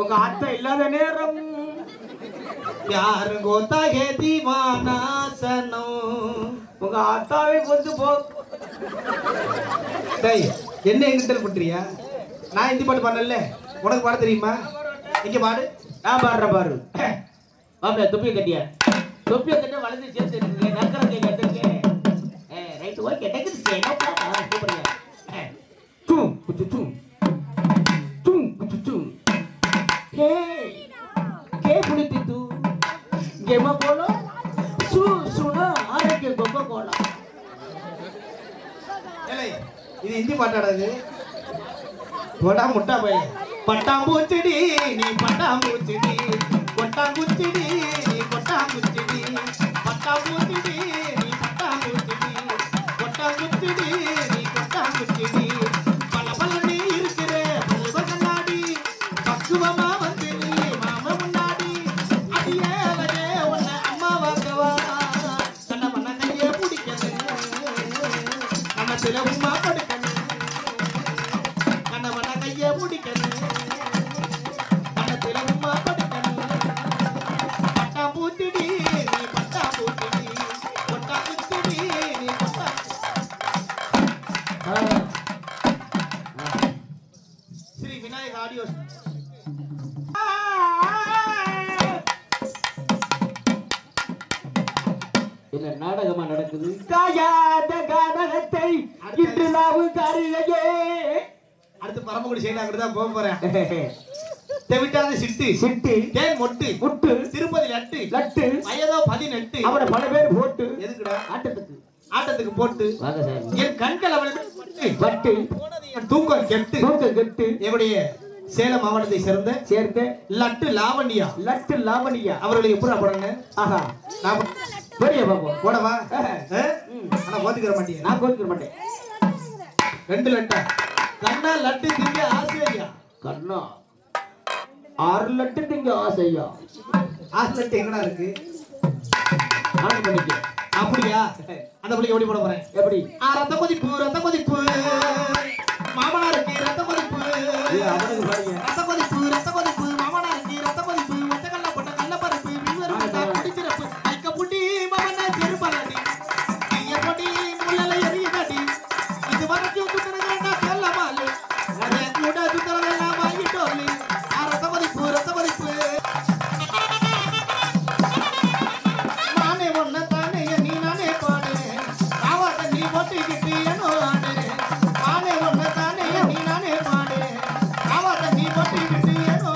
உங்க அத்தை இல்லாத நேரம் प्यार गोता है दीवाना सनम உங்க அத்தாவே கொண்டு போ. டேய் என்ன எங்கிட்ட பண்றியா? நான் இந்த பாட்டு பண்ணல. உனக்கு பாட தெரியுமா? இங்க பாடு. நான் பாடுற பாரு. பாப்பா தொப்பியை கட்டியா? தொப்பியை கட்ட வளைஞ்சு சேர்த்து இருக்கு. நக்கறதை கட்டிருக்கேன். ரைட் ஓகே டெக்னிக் என்ன பாடா சூப்பர்யா. டும் குச்சும் டும் குச்சும். ஹே கே புனிதி தூ கேமா போலோ சு சுனா ஆரேக்கு கோகோ கோலா. ஏலே இது ஹிந்தி பாட்டாடா இது? போடா முட்டா பையன். பட்டாம்பூச்சிடி நீ பட்டாம்பூச்சிடி கொட்டாங்குச்சிடி நீ கொட்டாங்குச்சிடி பட்டாம்பூச்சிடி நீ பட்டாம்பூச்சிடி கொட்டாங்குச்சிடி நீ கொட்டாங்குச்சிடி பல பல நீ இருக்கிற பல்வ கண்ணாடி பக்குவமா வந்து நீ மாமா முன்னாடி அடியே அழகே உன்னை அம்மா வாக்கவா கண்ண மண்ண கையே பிடிக்கணும் நம்ம சிலவுமா படுக்கணும் கண்ண மண்ண கையே பிடிக்கணும் கண்ண சிலவுமா படுக்கணும் பட்டாம்பூச்சிடி நீ பட்டாம்பூச்சிடி கொட்டாங்குச்சிடி நீ கொட்டா ஸ்ரீ விநாயக ஆடியோஸ். என்ன நாடகமா நடக்குது? காயாத கானகத்தை இன்று நாவு காரிகையே. அடுத்து பரமக்குடி சைடு அங்கிட்டு தான் போக போறேன். தெவிட்டாத சிட்டு சிட்டு தேன் மொட்டு முட்டு திருப்பதி லட்டு லட்டு வயதோ 18 அவனை பல பேர் போட்டு எதுக்குடா? ஆட்டத்துக்கு ஆட்டத்துக்கு போட்டு வாங்க சார். என் கண்கள் அவனை பட்டு என் தூக்கம் கெட்டு தூக்க கட்டு என்னுடைய சேலம் மாவட்டத்தை சேர்ந்த சேர்ந்த லட்டு லாவண்யா லட்டு லாவணியா அவர்களை எப்படி போடுங்க? ஆஹா நான் பெரிய பாப்போம். போடவா? ஆனா போத்துக்கிற மாட்டேன். நான் கோச்சிக்க மாட்டேன். 2 லட்டா கண்ணா லட்டு திங்க ஆசையா கண்ணா 6 லட்டு திங்க ஆசையா. 6 லட்டு எங்கடா இருக்கு? ஆன் பண்ணிக்க. அப்படியா? அந்த பிள்ளைக்கு எப்படி போட போறேன்? எப்படி? ரத்த கொதிப்பு மாமனாருக்கு ரத்த கொதிப்பு அவனுக்கு பாருங்க. ரத்த கொதிப்பு மாமனாருக்கு ரத்த கொதிப்பு ஒட்டக்கல்ல போட்ட கல்ல பருப்பு விவரம் குடிச்சிரப்பு ஐக்க புட்டி மாமனா செருப்பலடி நீய பொடி முள்ளல எரியடி இது வரைக்கும் குத்தறங்கடா செல்லமாலே அதே கூட சுத்தறதெல்லாம் வாங்கிட்டோலி ரத்த கொதிப்பு நானே ஒன்ன தானே நீ நானே பாடு காவாட்ட நீ போட்டுக்கிட்டு ஏனோ ஆடு நானே ஒன்ன தானே நீ நானே பாடு காவாட்ட நீ போட்டுக்கிட்டு ஏனோ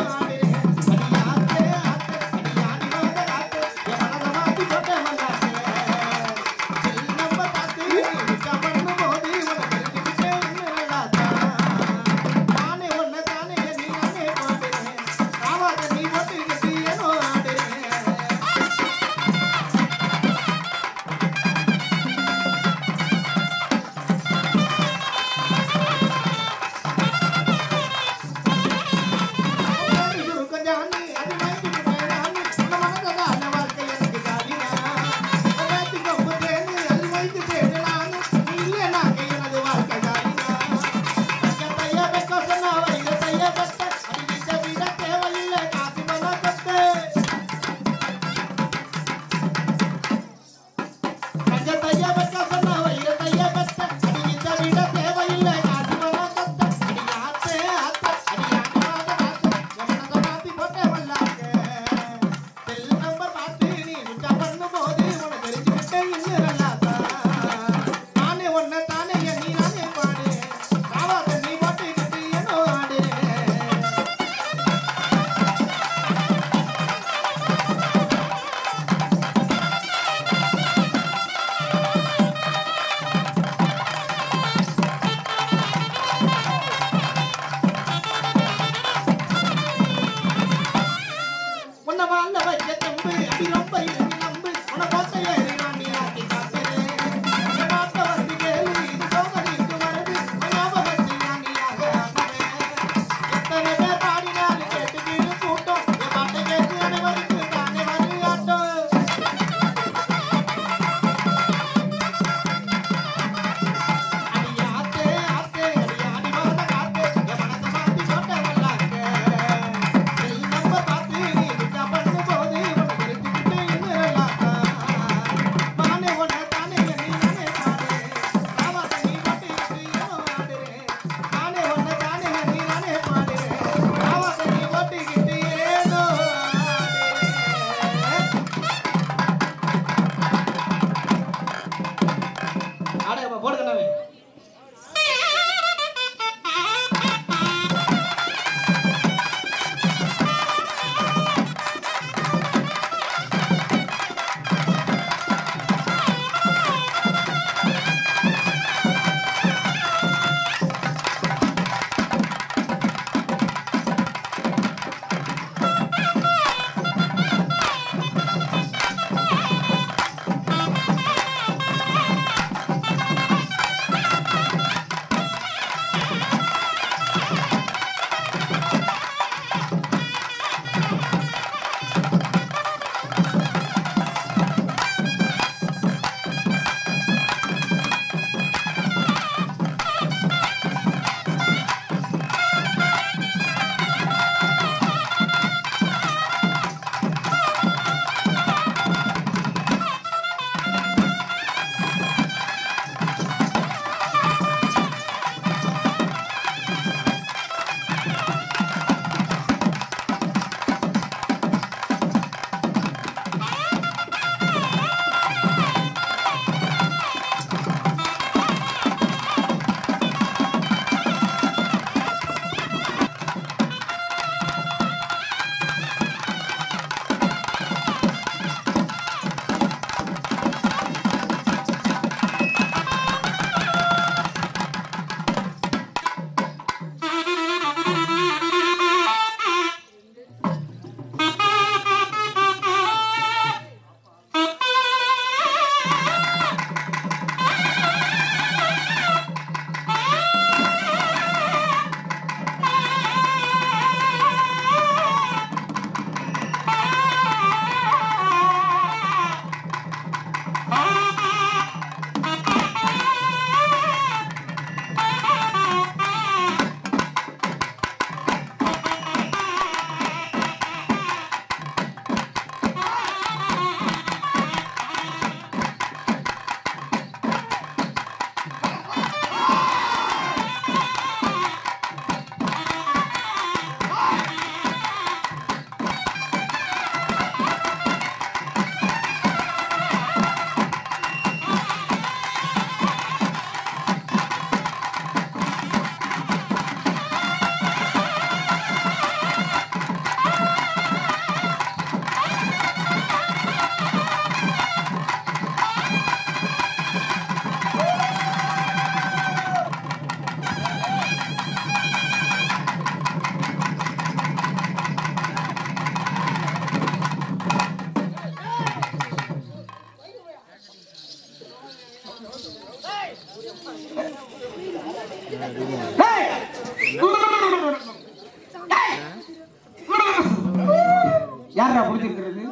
யாரா பிடிச்சிருக்கிறது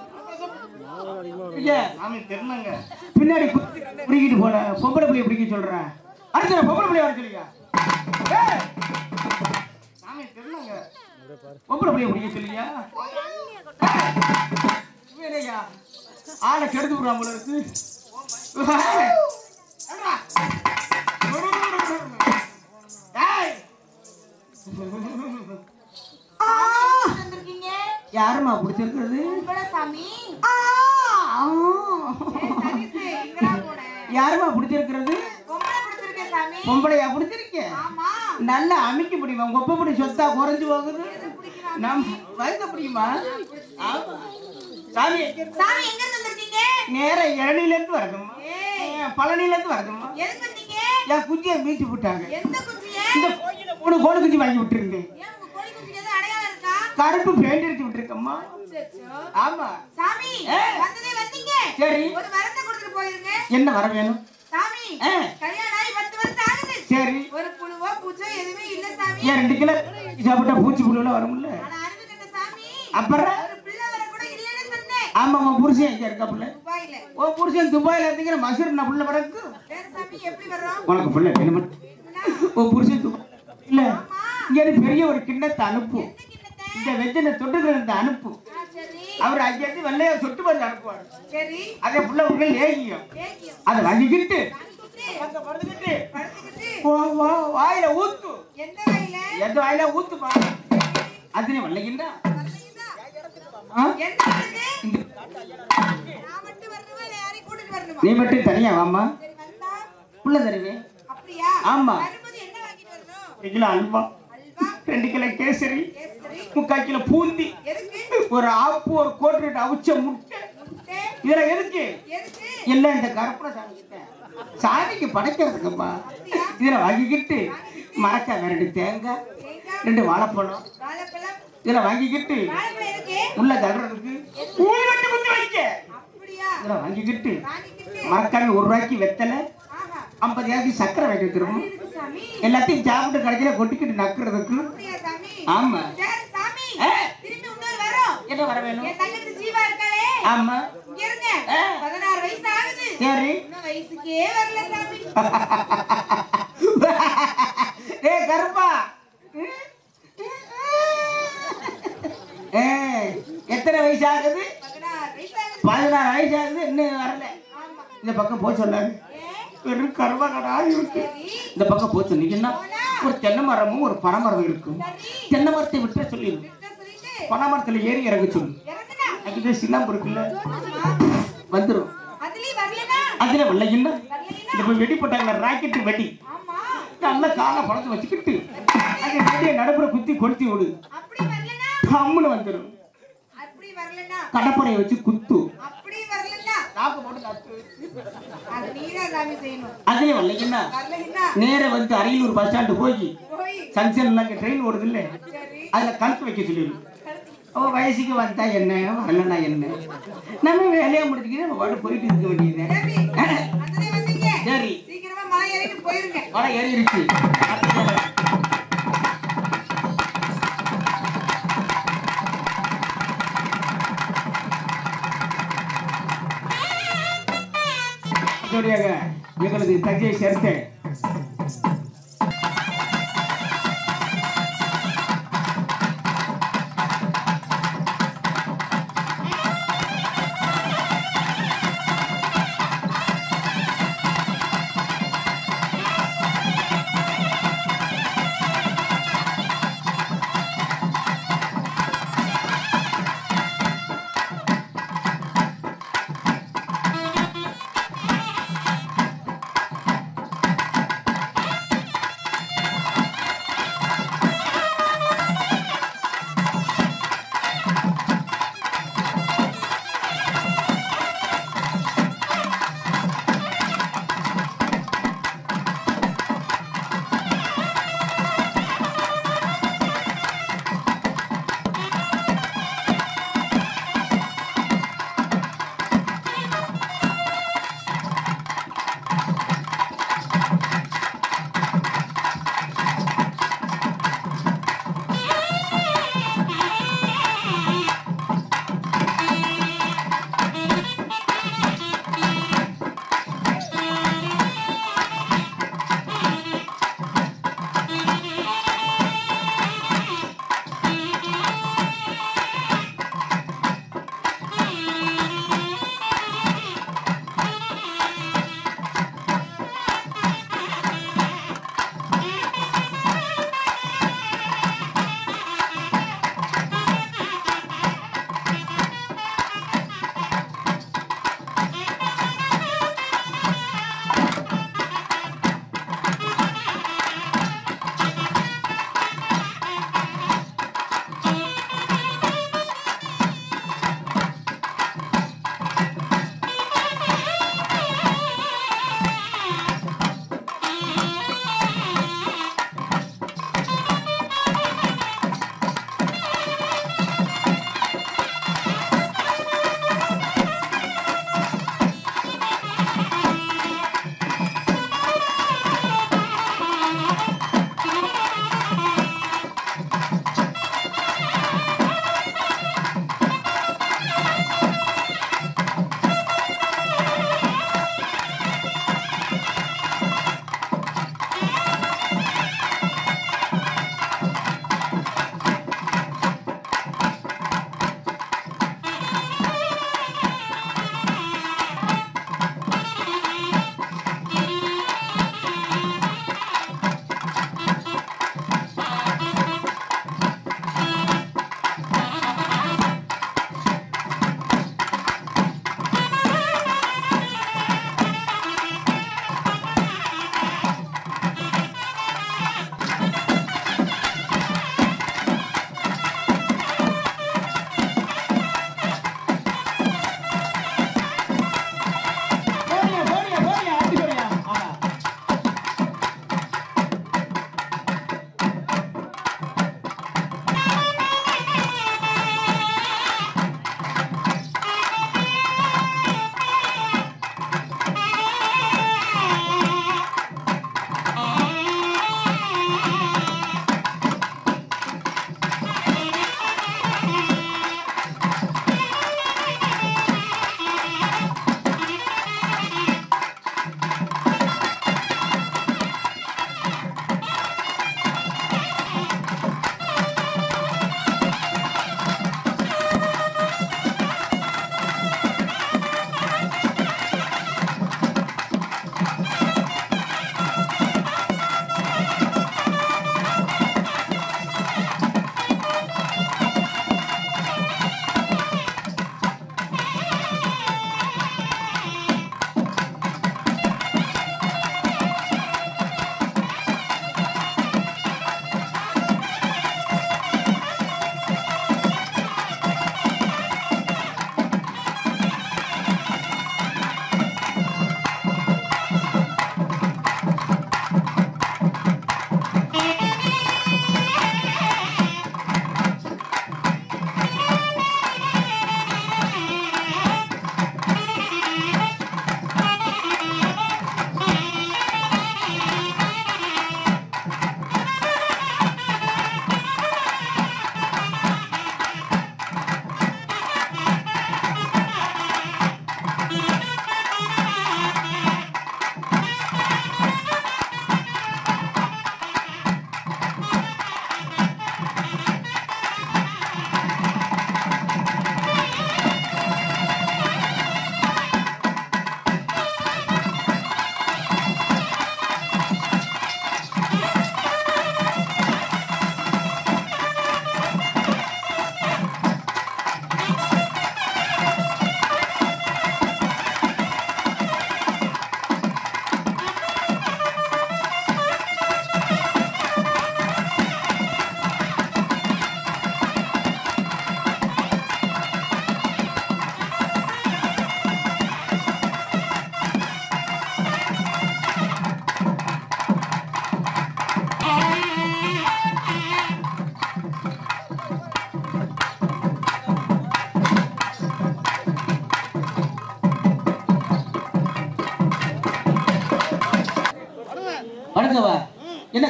சாமி தெரியலங்க. பின்னாடி பிடிக்கிட்டு போன பொம்பளை பிள்ளைய பிடிக்க சொல்றேன். அடுத்த பொம்பளை பிள்ளைய வர சொல்லியா? சாமி தெரியலங்க. பொம்பளை பிள்ளைய பிடிக்க சொல்லியா? ஆளை கெடுத்து விடுறான் போல இருக்கு. யாருமா பிடிச்சிருக்கிறது? யாருமா பிடிச்சிருக்கிறது? பொம்பளையா பிடிச்சிருக்க? நல்லா அமைக்க முடியுமா? உங்க ஒப்ப படி சொத்தா குறைஞ்சு போகுது. நம்ம வைக்க முடியுமா? சாமி நேர இளநில இருந்து வரதுமா, பழனில இருந்து வரதுமா. என் குஞ்சியை மீட்டு விட்டாங்க. இந்த கோயில 3 கோழி குஞ்சு வாங்கி விட்டுருங்க. கருப்பு பெயிண்ட் அடிச்சு விட்டுருக்கம்மா. ஆமா சாமி வந்ததே வந்தீங்க. சரி ஒரு வரத்தை கொடுத்துட்டு போயிருங்க. என்ன வர வேணும்? சாமி கல்யாணம் ஆகி 10 வருஷம் ஆகுது. சரி ஒரு புழுவோ பூச்சோ எதுவுமே இல்ல சாமி. ஏன் 2 கிலோ சாப்பிட்டா பூச்சி புழுல வரும்ல? ஆனா அறிவு கண்ட சாமி அப்புறம் ஒரு பிள்ளை வர கூட இல்லன்னு சொன்னேன். ஆமா உன் புருஷன் எங்க இருக்கா புள்ள? துபாயில. ஓ புருஷன் துபாயில இருந்தீங்க. மசூர் நான் புள்ள வரக்கு வேற சாமி எப்படி வரோம்? உனக்கு புள்ள வேணுமா? ஓ புருஷன் இல்ல இங்க பெரிய ஒரு கிண்ணத்தை அனுப்பு. இந்த வெஜ்ஜனை தொட்டுக்கிறத அனுப்பு. சரி அவர் அங்கேருந்து வெள்ளையா சொட்டு பண்ணி அனுப்புவார். சரி அதே புள்ள உங்க லேகியம் அதை வாங்கிக்கிட்டு அங்க படுத்துக்கிட்டு வாயில ஊத்து. எந்த வாயில? எந்த வாயில ஊத்துப்பா. அதுனே வல்லைகிண்டா எந்த வாயில? நான் மட்டும் வரணுமா இல்ல யாரையும் கூட்டிட்டு வரணுமா? நீ மட்டும் தனியா வாமா. சரி வந்தா புள்ள தருவேன். அப்படியா? ஆமா. வரும்போது என்ன வாங்கிட்டு வரணும்? 1 kilo halwa, halwa, 2 kilo kesari, kesari, 3/4 kilo boondi, எதுக்கு? ஒரு ஆப்பு, ஒரு கோட்டர் அவிச்ச முட்டை. முட்டை இதெல்லாம் எதுக்கு? எதுக்கு? எல்லாம் இந்த கருப்புல சாமிக்கு படைக்கிறதுக்குப்பா. இதெல்லாம் வாங்கிக்கிட்டு மரக்காய் 2 தேங்காய், 2 வாழைப்பழம் வாழைப்பழம், இதெல்லாம் வாங்கிக்கிட்டு வாழைப்பழம் எதுக்கு? உள்ள தடுறதுக்கு ஊழி வட்டி குத்தி வைக்க. அப்படியா? இதெல்லாம் வாங்கிக்கிட்டு வாங்கிக்கிட்டு மரக்காய் 1 ரூபாய்க்கு வெத்தலை, ஆஹா 50 ரூபாய்க்கு சக்கரை வாங்கி வச்சிருக்கோம். எதுக்கு சாமி? எல்லாத்தையும் சாப்பிட்டு கடைசியில கொட்டிக்கிட்டு நக்குறதுக்கு. அப்படியா சாமி? ஆமா. சரி சாமி ஆ. திரும்பி இன்னொரு வரோம். என்ன வர வேணும்? என் தங்கச்சி ஜீவா இருக்காளே ஆமா இங்க இருங்க. ஆ. 16 வயசு ஆகுது. சரி இன்னும் வயசுக்கே வரல சாமி. ஏய் கருப்பா எத்தனை வயசு ஆகுது? 16 வயசு ஆகுது. 16 வயசு ஆகுது இன்னும் வரல. ஆமா. இந்த பக்கம் போய் சொல்லாரு. வெறும் கருவா கடா இருக்கு. சரி இந்த பக்கம் போய் சொன்னீங்கன்னா ஒரு தென்னை மரமும் ஒரு பனைமரம் இருக்கும். சரி தென்னை மரத்தை விட்டு சொல்லிடும். விட்ட சொல்லிட்டு பனைமரத்துல ஏறி இறங்க சொல்லு. இறங்குனா அங்கே சின்னாம்பு இருக்குல்ல ஆமா வந்துடும். அதுலயும் வரலனா அதுல வெள்ளைங்கன்னா வரலைனா இந்த போய் வெடி போட்டாங்க ராக்கெட் வெடி. ஆமா நல்ல காலை பழத்தை வச்சுக்கிட்டு அது வெடியை நடுப்புற குத்தி கொளுத்தி விடு. அப்படி வரலனா கம்முன்னு வந்துடும். அப்படி வரலனா கடப்பறையை வச்சு குத்து. அப்படி வரலனா நாக்கு போட்டு நட்டு. அது நீரா சாமி செய்யணும். அதுல வரலைங்கன்னா வரலனா நேர வந்து அரியலூர் பஸ் ஸ்டாண்டு போய் போய் சங்ஷன்ல ட்ரெயின் ஓடுது இல்ல சரி அதுல கழுத்து வைக்க சொல்லிடும். அவ வயசுக்கு வந்தா என்ன வரலன்னா என்ன நம்ம வேலையா முடிச்சுக்கிட்டு நம்ம வாட போயிட்டு இருக்க வேண்டியது. சரி அதுல வந்தீங்க. சரி சீக்கிரமா மலை ஏறிட்டு போயிருங்க. மழை ஏறிடுச்சு. எங்களது தஞ்சை சேர்த்து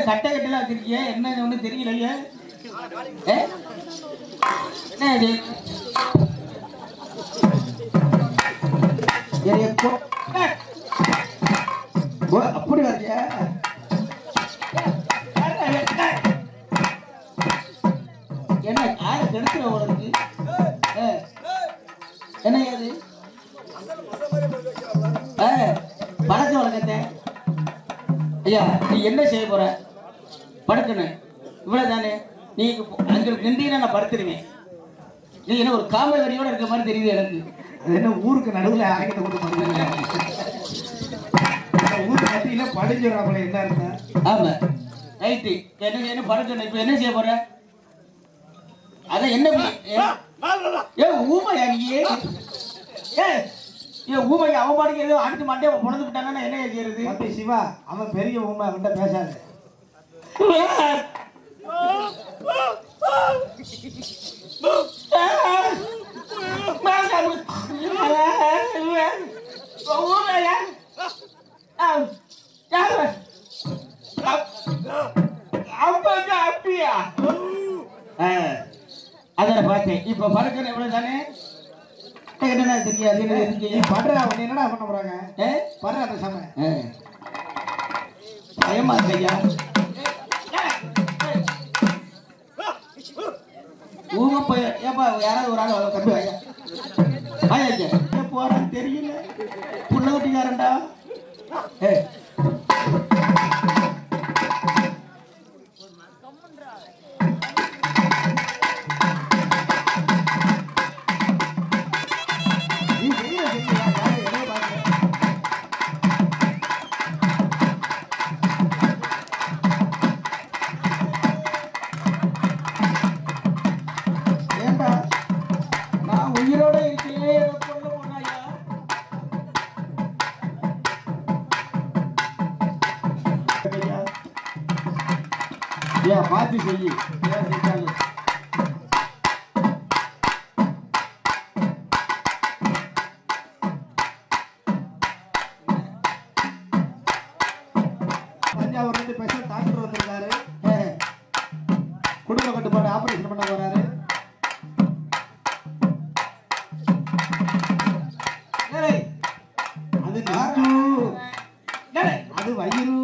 கட்டை கட்டெல்லாம் வச்சிருக்கிய என்ன ஒண்ணு தெரியலையே என்ன இது அப்படி வரையா என்ன ஆளை கெடுக்கிற உனக்கு என்ன அது பழக்க வழக்கத்தை ஐயா நீ என்ன செய்ய போற படுக்கணும் இவ்வளவு தானே நீ அங்க நின்றீங்கன்னா நான் படுத்துருவேன் நீ என்ன ஒரு காமெடி வரியோட இருக்க மாதிரி தெரியுது எனக்கு அது என்ன ஊருக்கு நடுவில் ஆகிட்ட கொண்டு பண்ணுங்க ஊருக்கு மத்தியில படுஞ்சிடறாங்களே என்ன இருந்தா ஆமா ரைட்டு என்ன படுக்கணும் இப்ப என்ன செய்ய போற அதான் என்ன ஊமையா நீ ஊமையா அவன் பாட்டுக்கு ஏதோ அடுத்து மண்டே பொழுது விட்டாங்கன்னா என்ன செய்யறது அப்படி சிவா அவன் பெரிய ஊமை அவன்கிட்ட பேசாது அதான் பார்த்தேன் இப்ப படுக்கணும் எவ்வளவு தானே என்ன தெரியாது படுற அவங்க என்னடா பண்ண போறாங்க படுற அந்த சமயம் பயமா இருக்கையா ஊமை போய் ஏப்பா யாராவது ஒரு ஆள் கம்பி வாங்க வாங்க போறான்னு தெரியல புள்ள குட்டிக்காரன்டா பார்த்து செய்யி தஞ்சாவூர்ல இருந்து ஸ்பெஷல் டாக்டர் வந்திருக்காரு குடும்ப கட்டுப்பாடு ஆபரேஷன் பண்ண போறாரு அது அது வயிறு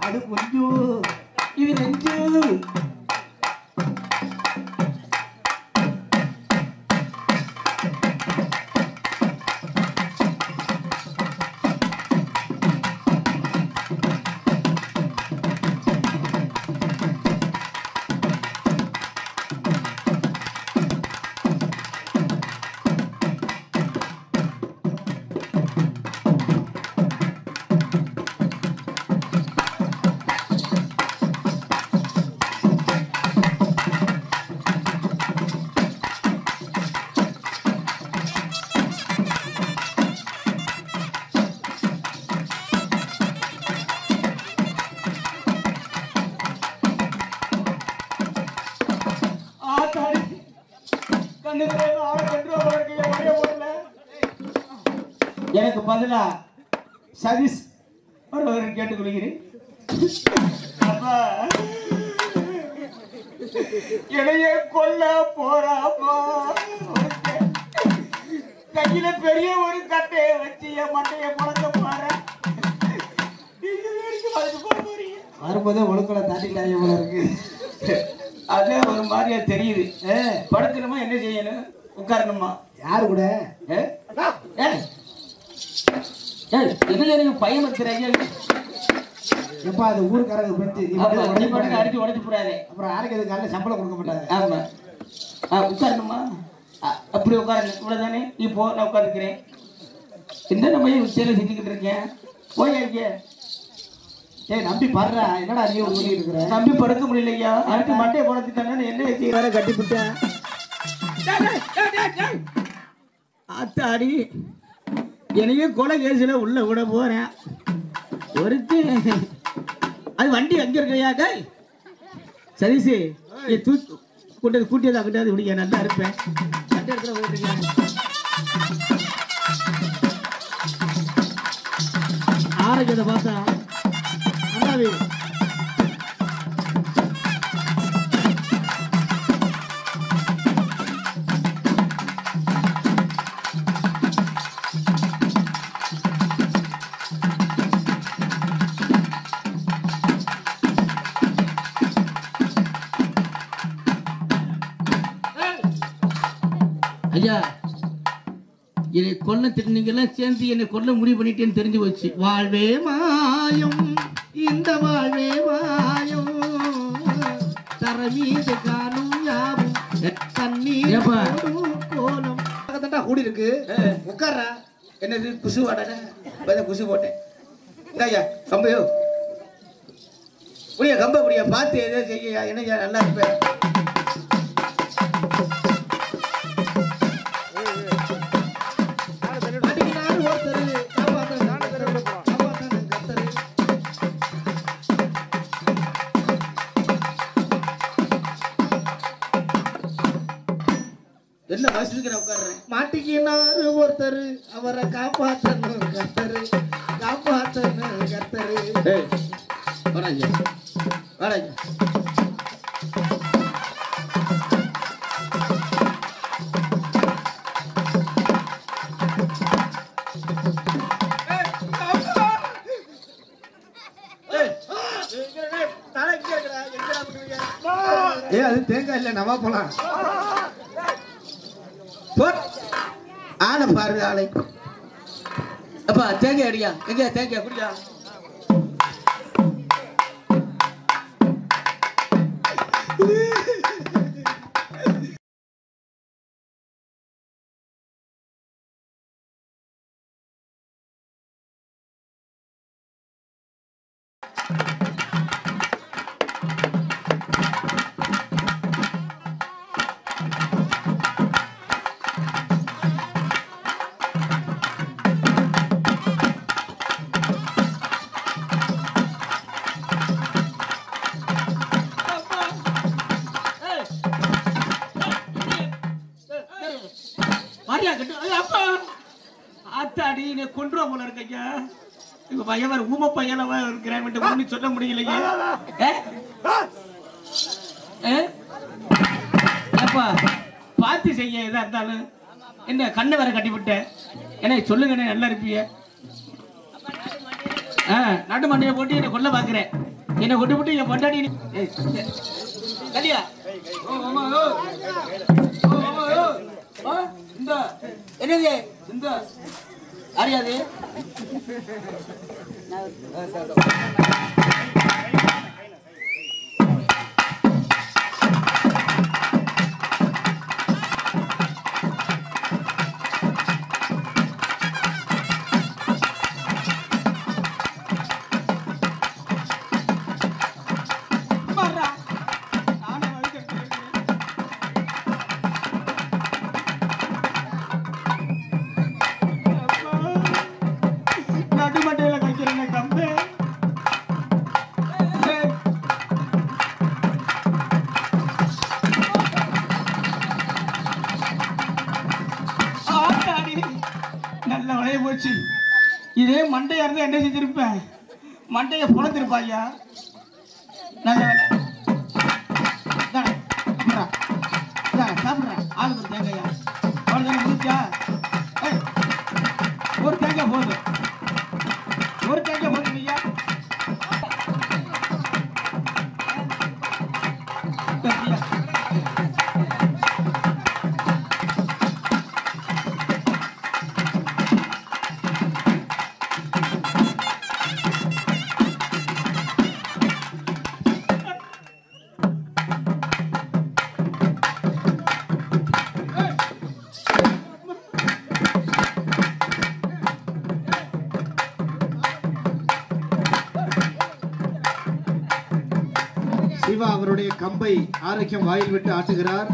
அது கொஞ்சம் இது நெஞ்சு எனக்கு பதிலா சதீஷ் ஒருவர் கேட்டுக்கொள்கிறேன் அப்பா இடையே கொல்ல போறாமா கையில பெரிய ஒரு கட்டையை வச்சு என் மண்டைய பழக்க போற வரும்போதே ஒழுக்கலை தாண்டிட்டாங்க போல இருக்கு அதே ஒரு மாதிரியா தெரியுது படுக்கணுமா என்ன செய்யணும் உட்காரணுமா யாரு கூட என்ன பையன் வச்சுறாங்க எப்பா அது ஊருக்காரங்க பற்றி அடிச்சு உடச்சு போறாரு அப்புறம் யாருக்கு அது காலையில் சம்பளம் கொடுக்க மாட்டாங்க ஆமா உட்காரணுமா அப்படி உட்காரணும் இவ்வளவுதானே இப்போ நான் உட்காந்துக்கிறேன் என்ன நம்ம விஷயம் செஞ்சுக்கிட்டு இருக்கேன் போய் இருக்கே நம்பி படுறா என்னடா நீ ஊதிட்டு இருக்கிற நம்பி படுக்க முடியலையா அடுத்து மண்டையை படுத்துட்டாங்க என்ன செய்யறாரு கட்டிவிட்டேன் ஆத்தாடி என்னையும் கொலை கேஸ்ல உள்ள விட போறேன் ஒருத்தி அது வண்டி அங்க இருக்கையா கை சதீஷ் தூக்கி கூட்டது கூட்டியது அங்கிட்டாது இப்படி நல்லா இருப்பேன் கட்ட இடத்துல போயிட்டு ஆரோக்கியத்தை பார்த்தா சாவி. ஐயா என்னை கொல்ல நீங்கெல்லாம் சேர்ந்து என்னை கொல்ல முடிவு பண்ணிட்டேன்னு தெரிஞ்சு போச்சு. வாழ்வே மாயம் இந்த வாழ்வே மாயம் தரமீது காணும் யாவும் தண்ணீர் கோலம் தண்டா கூடி இருக்கு. உட்கார்றா. என்னது குசு வாடன குசு போட்டேன். இந்தாயா கம்பையோ புரிய கம்ப புரிய பார்த்து எதோ செய்யா. என்ன நல்லா இருப்பேன். என்ன வசதிக்கிற உட்கார்றேன். மாட்டிக்கினாரு ஒருத்தர் அவரை காப்பாத்தணும் கர்த்தரு காப்பாத்தணும் கர்த்தரு. வராஜா வராஜா அது தேங்காய் இல்ல நவா போலாம். ஆனை பாரு ஆளை. அப்பா தேங்காய் அடியா. எங்க தேங்காய் குடியா. ஆத்தாடி நீ கொன்றுவா போல இருக்க. இங்க பையன் ஊம பையனவா இருக்கிறேன் ஒண்ணு சொல்ல முடியலையே. அப்பா பார்த்து செய்ய எதா இருந்தாலும் என்ன கண்ணை வேற கட்டிவிட்ட. என்ன சொல்லுங்க நல்லா இருப்பீங்க. நடு மண்டையை போட்டு என்ன கொல்ல பாக்குறேன். என்ன கொண்டு விட்டு என் பொண்டாடி கலியா இந்த என்னது இந்த அறியாது. நல்ல வளைய போச்சு. இதே மண்டையா இருந்தா என்ன செஞ்சிருப்பேன். மண்டைய பொழந்திருப்பாயா. சாப்பிடுறேன் ஆளுக்கு தேங்காயா. அவ்வளோ முடிச்சா ஒரு தேங்காய் போதும். ஒரு தேங்காய் போதும் ஐயா. சிவா அவருடைய கம்பை ஆரோக்கியம் வாயில் விட்டு ஆட்டுகிறார்.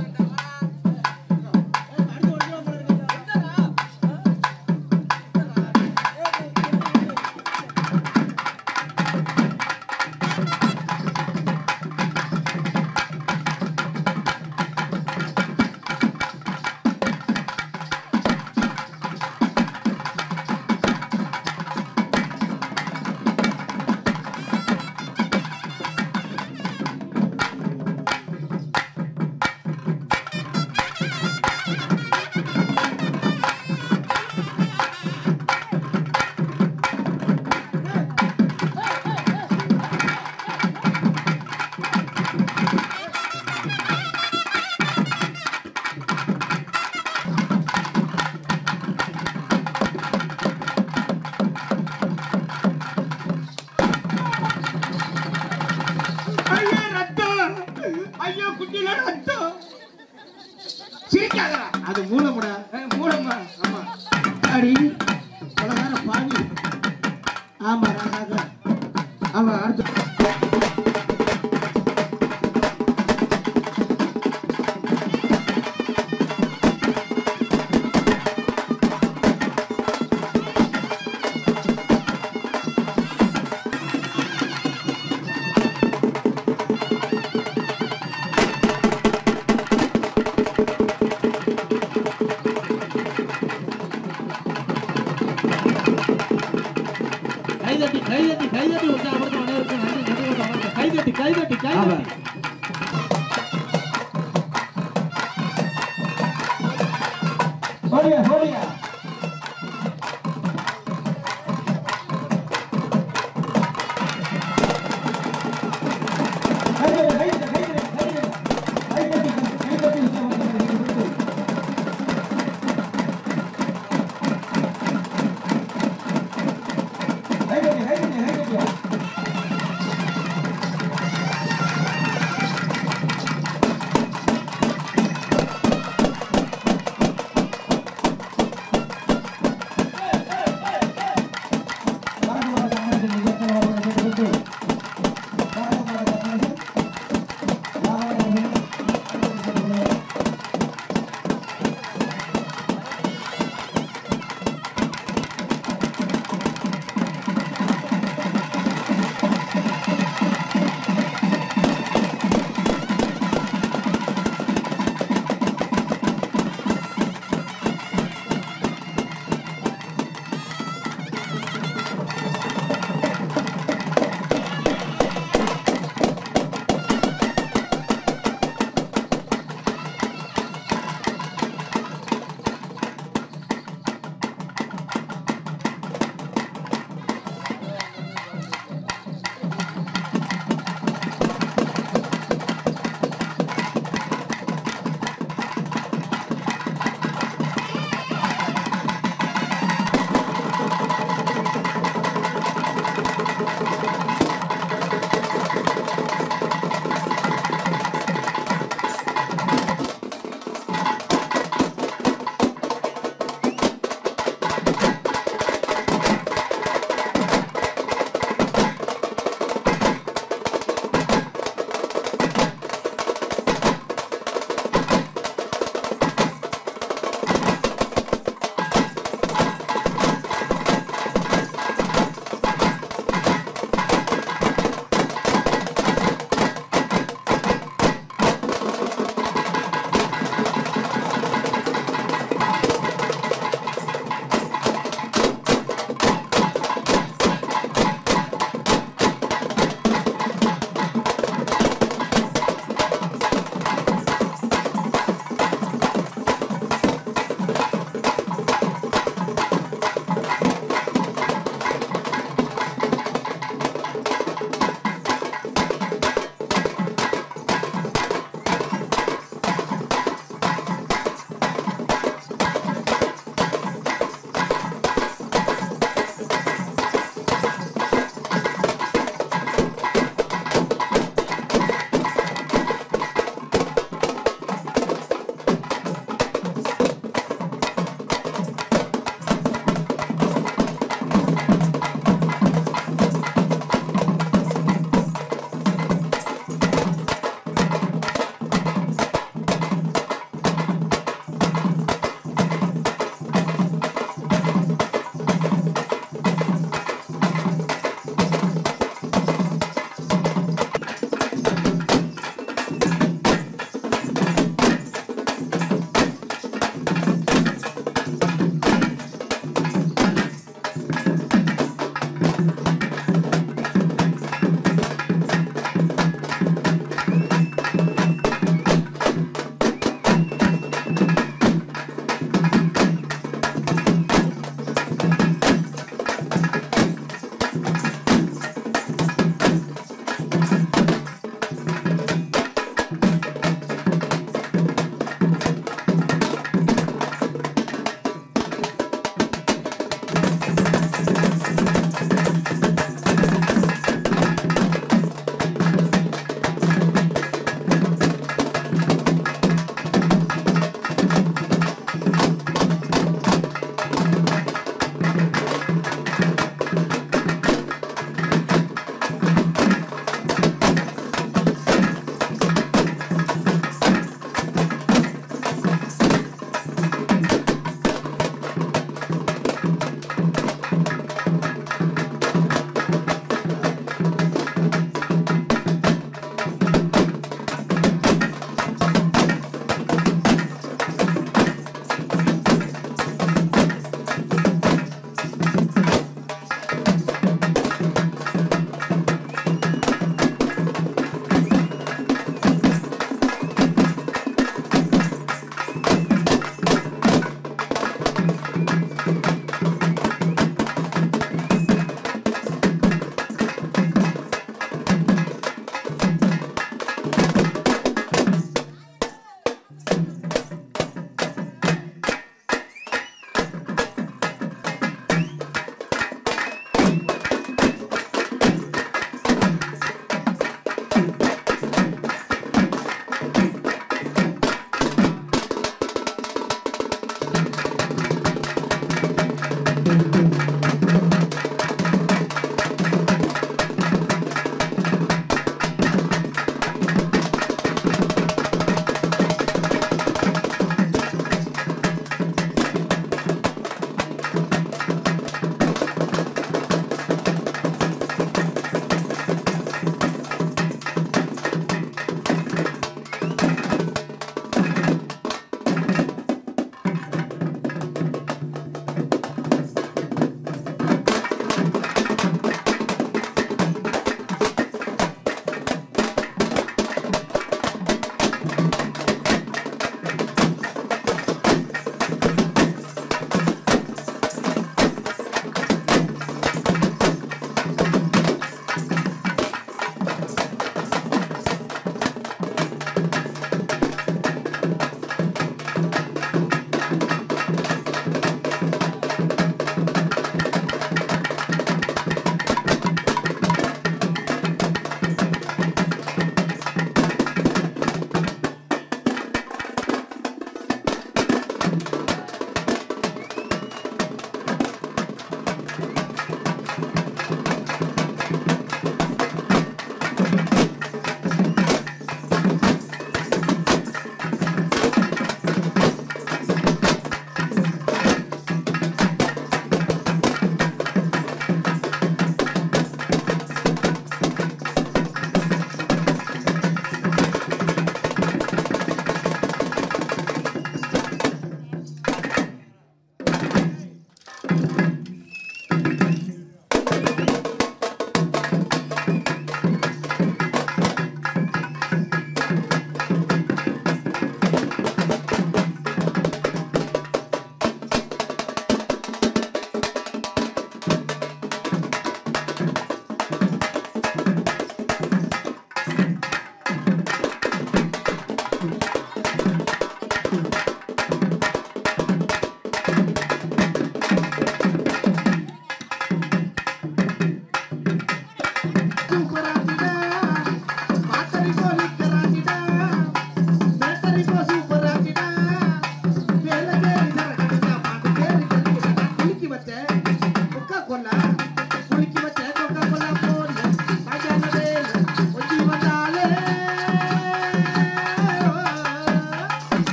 ஐயோ குட்டில ரத்தம். சீக்கிரம் அது மூலமுடா. மூலமா ஆமா. அடி பலகார பாவி. ஆமா ராஜா. ஆமா அடுத்து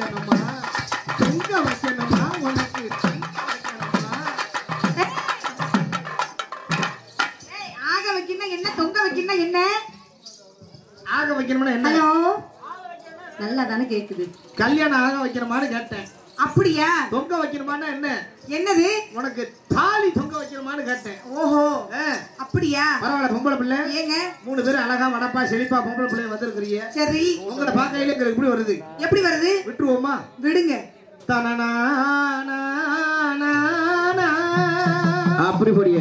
வைக்கணுமா தொங்க வைக்கணுமா உனக்கு ஆக வைக்கணும் என்ன தொங்க வைக்கணும் என்ன ஆக வைக்கணும்னா என்ன ஹலோ நல்லா தானே கேக்குது கல்யாணம் ஆக வைக்கணுமான்னு கேட்டேன் அப்படியா தொங்க வைக்கணுமான்னா என்ன என்னது உனக்கு தாலி தொங்க வைக்கணுமான்னு கேட்டேன் ஓஹோ அப்படியா பரவாயில்ல பொம்பளை பிள்ளை ஏங்க 3 பேரும் அழகா வடப்பா செழிப்பா பொம்பளை பிள்ளைய வந்திருக்கிறீங்க சரி உங்களை பார்க்கையில எப்படி வருது எப்படி வருது விட்டுருவோமா விடுங்க அப்படி போடிய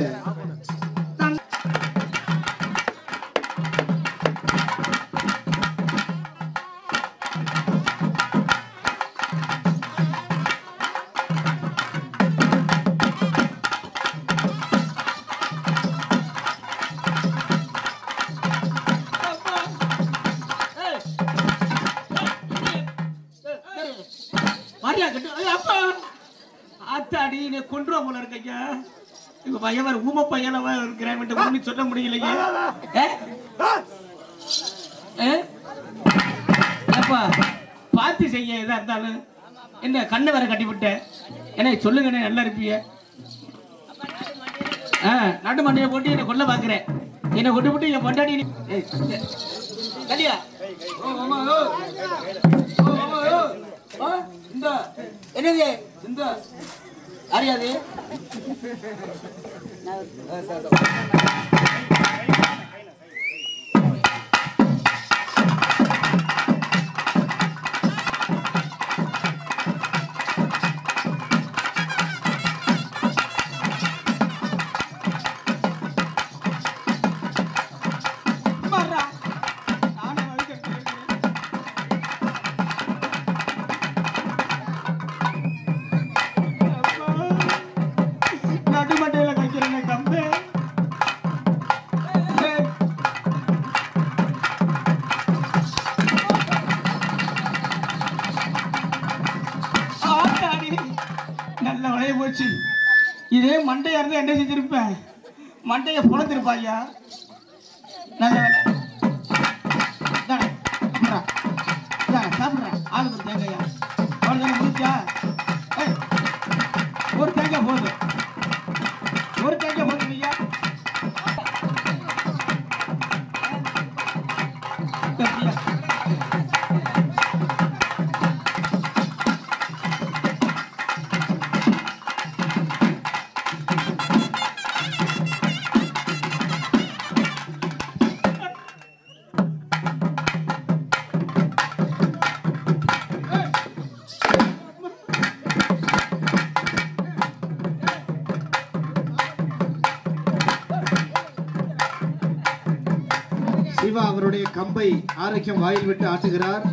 ஆத்தாடி நீ கொன்றுவா போல இருக்க எங்க பையன் ஊம பையனவா இருக்கிறேன் சொல்ல முடியலையே அப்பா பார்த்து செய்ய எதா இருந்தாலும் என்ன கண்ணை வேற கட்டிவிட்ட என்ன சொல்லுங்க நல்லா இருப்பிய நாட்டு மண்டையை போட்டு என்ன கொல்ல பாக்குறேன் என்ன கொண்டு விட்டு என் பொண்டாடி கலியா இந்த என்னது இந்த அறியாது நல்ல வளைய போச்சு இதே மண்டையா இருந்தா என்ன செஞ்சிருப்பேன் மண்டைய பொழந்திருப்பாயா நல்ல வேலை சாப்பிட்றேன் ஆளுக்கு தேங்காயா அவ்வளோதானே முடிச்சா ஒரு தேங்காய் போதும் ஒரு தேங்காய் போதும் ஐயா சிவா அவருடைய கம்பை ஆரோக்கியம் வாயில் விட்டு ஆட்டுகிறார்.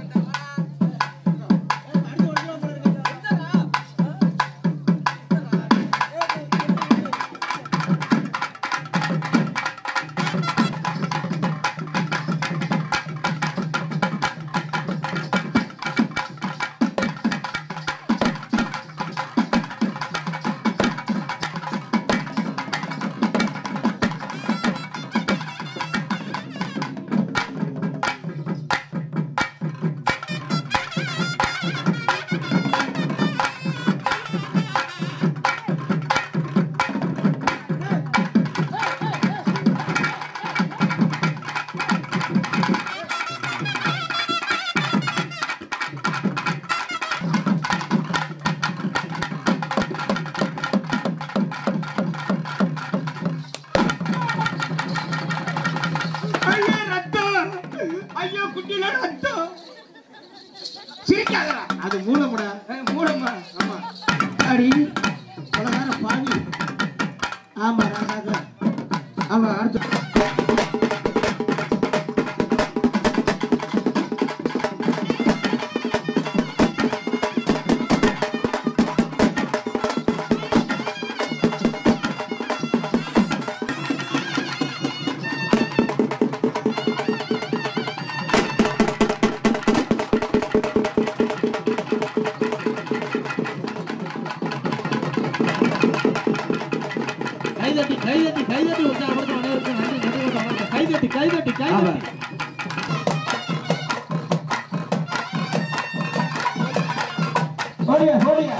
அது மூலமுடா மூலமா ஆமா அடி பலகார பாவி ஆமா ராசாக ஆமா அடுத்து சோடியா சோடியா